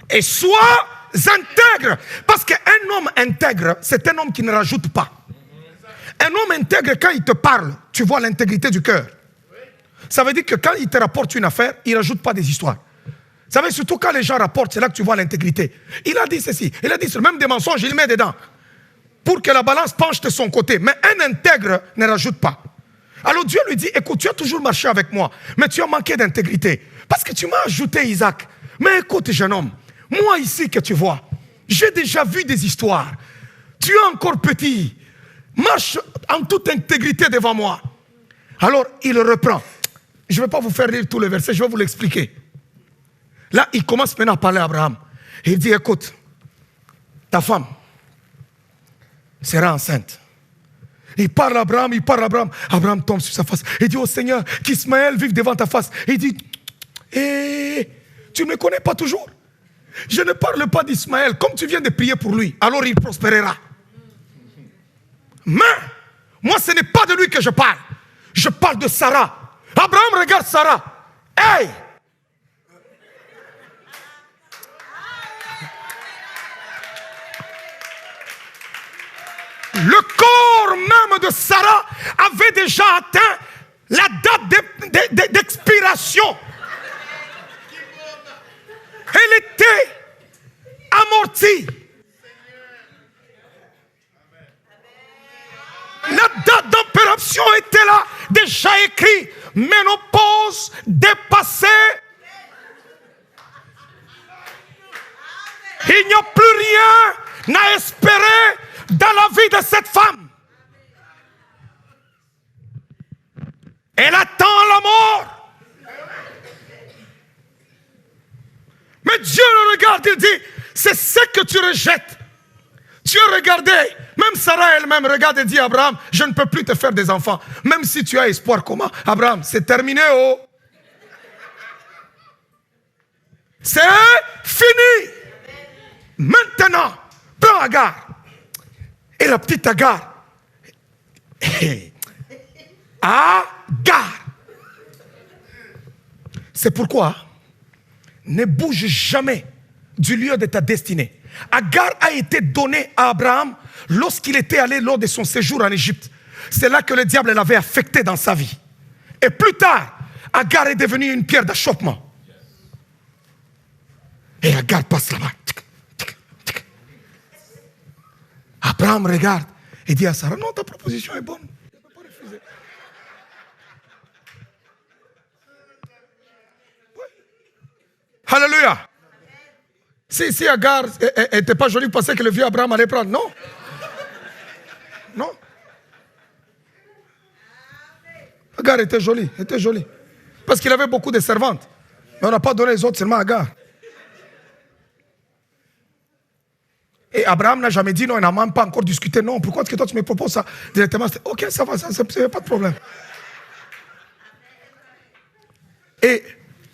et sois intègre. Parce qu'un homme intègre, c'est un homme qui ne rajoute pas. Un homme intègre, quand il te parle, tu vois l'intégrité du cœur. Ça veut dire que quand il te rapporte une affaire, il ne rajoute pas des histoires. Ça veut dire surtout quand les gens rapportent, c'est là que tu vois l'intégrité. Il a dit ceci, il a dit cela, même des mensonges, il met dedans. Pour que la balance penche de son côté. Mais un intègre ne rajoute pas. Alors Dieu lui dit, écoute, tu as toujours marché avec moi, mais tu as manqué d'intégrité. Parce que tu m'as ajouté Isaac. Mais écoute, jeune homme, moi ici que tu vois, j'ai déjà vu des histoires. Tu es encore petit. Marche en toute intégrité devant moi. Alors il reprend. Je ne vais pas vous faire lire tous les versets, je vais vous l'expliquer. Là, il commence maintenant à parler à Abraham. Il dit, écoute, ta femme sera enceinte. Il parle à Abraham, Abraham tombe sur sa face. Il dit, oh Seigneur, qu'Ismaël vive devant ta face. Il dit, tu ne me connais pas toujours? Je ne parle pas d'Ismaël, comme tu viens de prier pour lui, alors il prospérera. Mais, moi ce n'est pas de lui que je parle. Je parle de Sarah. Abraham regarde Sarah. Hey! Le corps même de Sarah avait déjà atteint la date d'expiration. Elle était amortie. La date d'opération était là, déjà écrit. Ménopause dépassée. Il n'y a plus rien à espérer dans la vie de cette femme. Elle attend la mort. Mais Dieu le regarde, il dit, c'est ce que tu rejettes. Tu as regardé, même Sarah elle-même regarde et dit à Abraham, je ne peux plus te faire des enfants. Même si tu as espoir, comment? Abraham, c'est terminé, oh. C'est fini. Maintenant, prends Agar. Et la petite Agar. Agar. C'est pourquoi, ne bouge jamais du lieu de ta destinée. Agar a été donnée à Abraham lorsqu'il était allé lors de son séjour en Égypte. C'est là que le diable l'avait affecté dans sa vie. Et plus tard, Agar est devenue une pierre d'achoppement. Et Agar passe là-bas. Abraham regarde et dit à Sarah, non, ta proposition est bonne. Je ne peux pas refuser. Oui. Alléluia. Si Agar n'était pas jolie, vous pensez que le vieux Abraham allait prendre? Non. Non. Agar était jolie, parce qu'il avait beaucoup de servantes. Mais on n'a pas donné les autres, seulement Agar. Et Abraham n'a jamais dit non, il n'a même pas encore discuté. Non, pourquoi est-ce que toi tu me proposes ça directement? Ok, ça va, ça pas de problème. Et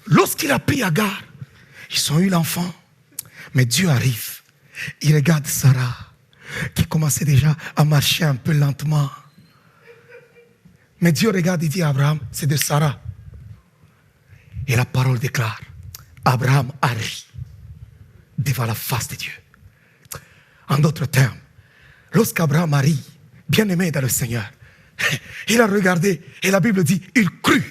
lorsqu'il a pris Agar, ils ont eu l'enfant. Mais Dieu arrive. Il regarde Sarah, qui commençait déjà à marcher un peu lentement. Mais Dieu regarde et dit à Abraham, c'est de Sarah. Et la parole déclare, Abraham a ri devant la face de Dieu. En d'autres termes, lorsqu'Abraham a ri, bien-aimé dans le Seigneur, il a regardé et la Bible dit, il crut.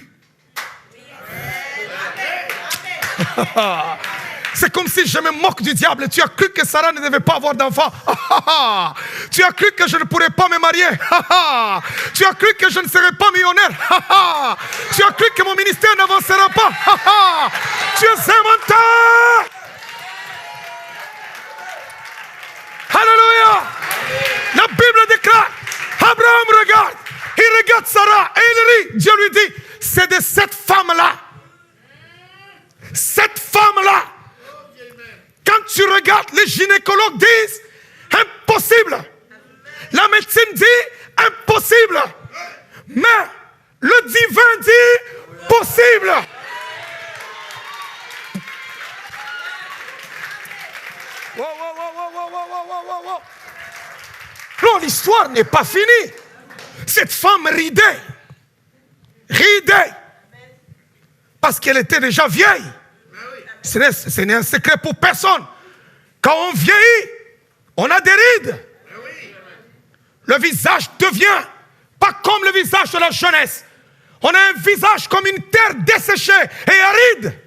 C'est comme si je me moque du diable. Tu as cru que Sarah ne devait pas avoir d'enfant. Tu as cru que je ne pourrais pas me marier. Tu as cru que je ne serais pas millionnaire. Tu as cru que mon ministère n'avancera pas. Tu es un menteur. Alléluia. La Bible déclare, Abraham regarde. Il regarde Sarah et il rit. Dieu lui dit, c'est de cette femme-là. Cette femme-là. Quand tu regardes, les gynécologues disent impossible. La médecine dit impossible. Mais le divin dit possible. Non, l'histoire n'est pas finie. Cette femme ridait. Parce qu'elle était déjà vieille. Ce n'est un secret pour personne. Quand on vieillit, on a des rides. Le visage devient pas comme le visage de la jeunesse. On a un visage comme une terre desséchée et aride.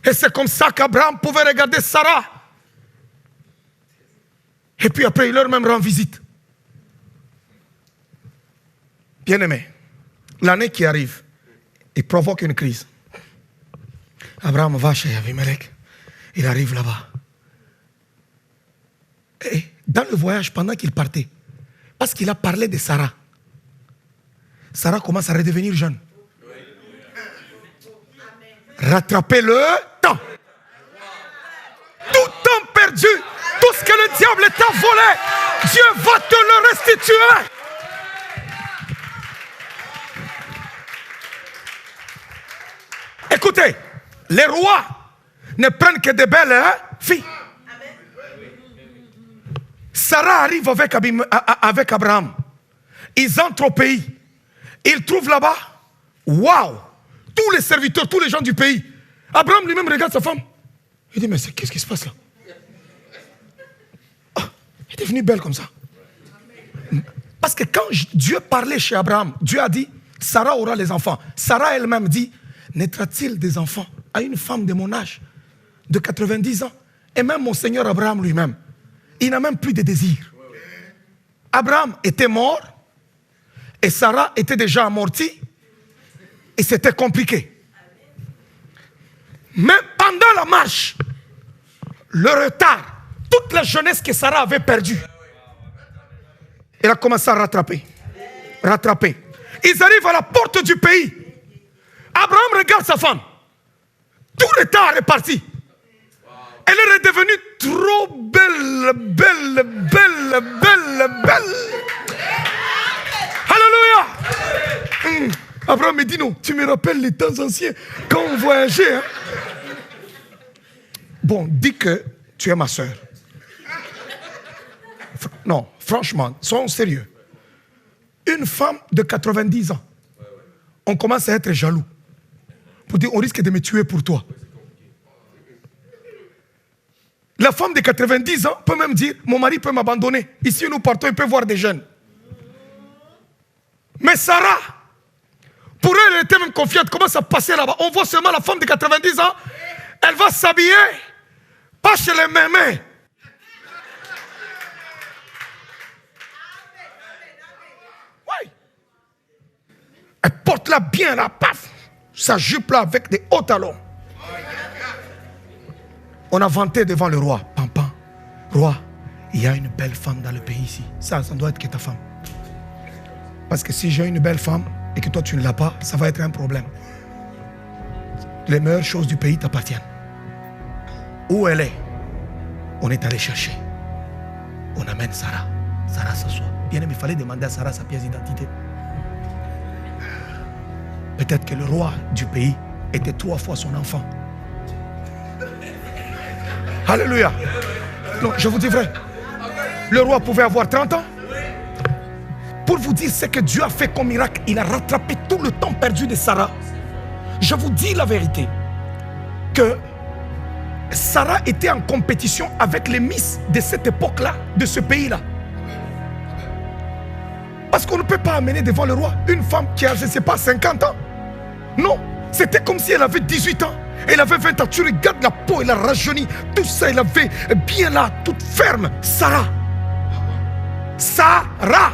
Et c'est comme ça qu'Abraham pouvait regarder Sarah. Et puis après, il leur même rend visite. Bien-aimé, l'année qui arrive, il provoque une crise. Abraham va chez Abimelech. Il arrive là-bas. Et dans le voyage, pendant qu'il partait, parce qu'il a parlé de Sarah, Sarah commence à redevenir jeune. Rattrapez le temps. Tout temps perdu, tout ce que le diable t'a volé, Dieu va te le restituer. Écoutez, les rois ne prennent que de belles filles. Sarah arrive avec Abraham. Ils entrent au pays. Ils trouvent là-bas, waouh, tous les serviteurs, tous les gens du pays. Abraham lui-même regarde sa femme. Il dit, mais qu'est-ce qui se passe là? Elle est devenue belle comme ça. Parce que quand Dieu parlait chez Abraham, Dieu a dit, Sarah aura les enfants. Sarah elle-même dit, naîtra-t-il des enfants à une femme de mon âge, de 90 ans? Et même mon Seigneur Abraham lui-même, il n'a même plus de désir. Abraham était mort et Sarah était déjà amortie et c'était compliqué. Mais pendant la marche, le retard, toute la jeunesse que Sarah avait perdue, elle a commencé à rattraper. Ils arrivent à la porte du pays. Abraham regarde sa femme. Tout le temps est parti. Elle est devenue trop belle. Alléluia. Abraham me dit non, tu me rappelles les temps anciens quand on voyageait. Hein? Bon, dis que tu es ma soeur. Non, franchement, soyons sérieux. Une femme de 90 ans, on commence à être jaloux. Pour dire, on risque de me tuer pour toi. La femme de 90 ans peut même dire, mon mari peut m'abandonner. Ici, nous partons, il peut voir des jeunes. Mais Sarah, pour elle, elle était même confiante. Comment ça passait là-bas? On voit seulement la femme de 90 ans. Elle va s'habiller, pas chez les mémés. Oui. Elle porte là bien, là, paf. Sa jupe là avec des hauts talons. On a vanté devant le roi. Pampan, roi, il y a une belle femme dans le pays ici. Ça doit être que ta femme. Parce que si j'ai une belle femme et que toi tu ne l'as pas, ça va être un problème. Les meilleures choses du pays t'appartiennent. Où elle est, on est allé chercher. On amène Sarah. Sarah s'assoit. Bien aimé, il fallait demander à Sarah sa pièce d'identité. Peut-être que le roi du pays était 3 fois son enfant. Alléluia. Non, je vous dis vrai. Le roi pouvait avoir 30 ans. Pour vous dire ce que Dieu a fait comme miracle, il a rattrapé tout le temps perdu de Sarah. Je vous dis la vérité, que Sarah était en compétition avec les Miss de cette époque-là, de ce pays-là. Parce qu'on ne peut pas amener devant le roi une femme qui a, je ne sais pas, 50 ans. Non, c'était comme si elle avait 18 ans. Elle avait 20 ans. Tu regardes la peau, elle a rajeuni. Tout ça, elle avait bien là, toute ferme. Sarah. Sarah.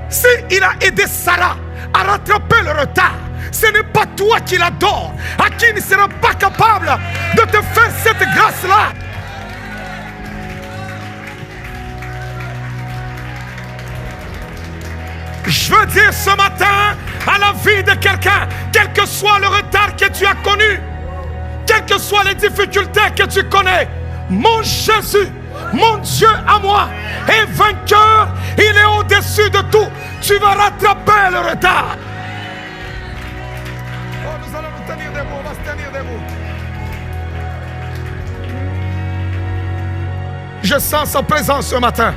Si il a aidé Sarah à rattraper le retard, ce n'est pas toi qui l'adore, à qui ne sera pas capable de te faire cette grâce-là. Je veux dire ce matin à la vie de quelqu'un, quel que soit le retard que tu as connu, quelles que soient les difficultés que tu connais, mon Jésus, mon Dieu à moi est vainqueur, il est au-dessus de tout. Tu vas rattraper le retard. Oh, nous allons nous tenir debout, on va se tenir debout. Je sens sa présence ce matin.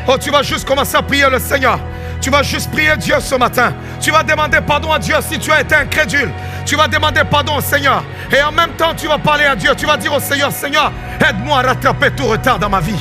Oh, tu vas juste commencer à prier le Seigneur. Tu vas juste prier Dieu ce matin. Tu vas demander pardon à Dieu si tu as été incrédule. Tu vas demander pardon au Seigneur. Et en même temps, tu vas parler à Dieu. Tu vas dire au Seigneur, Seigneur, aide-moi à rattraper tout retard dans ma vie.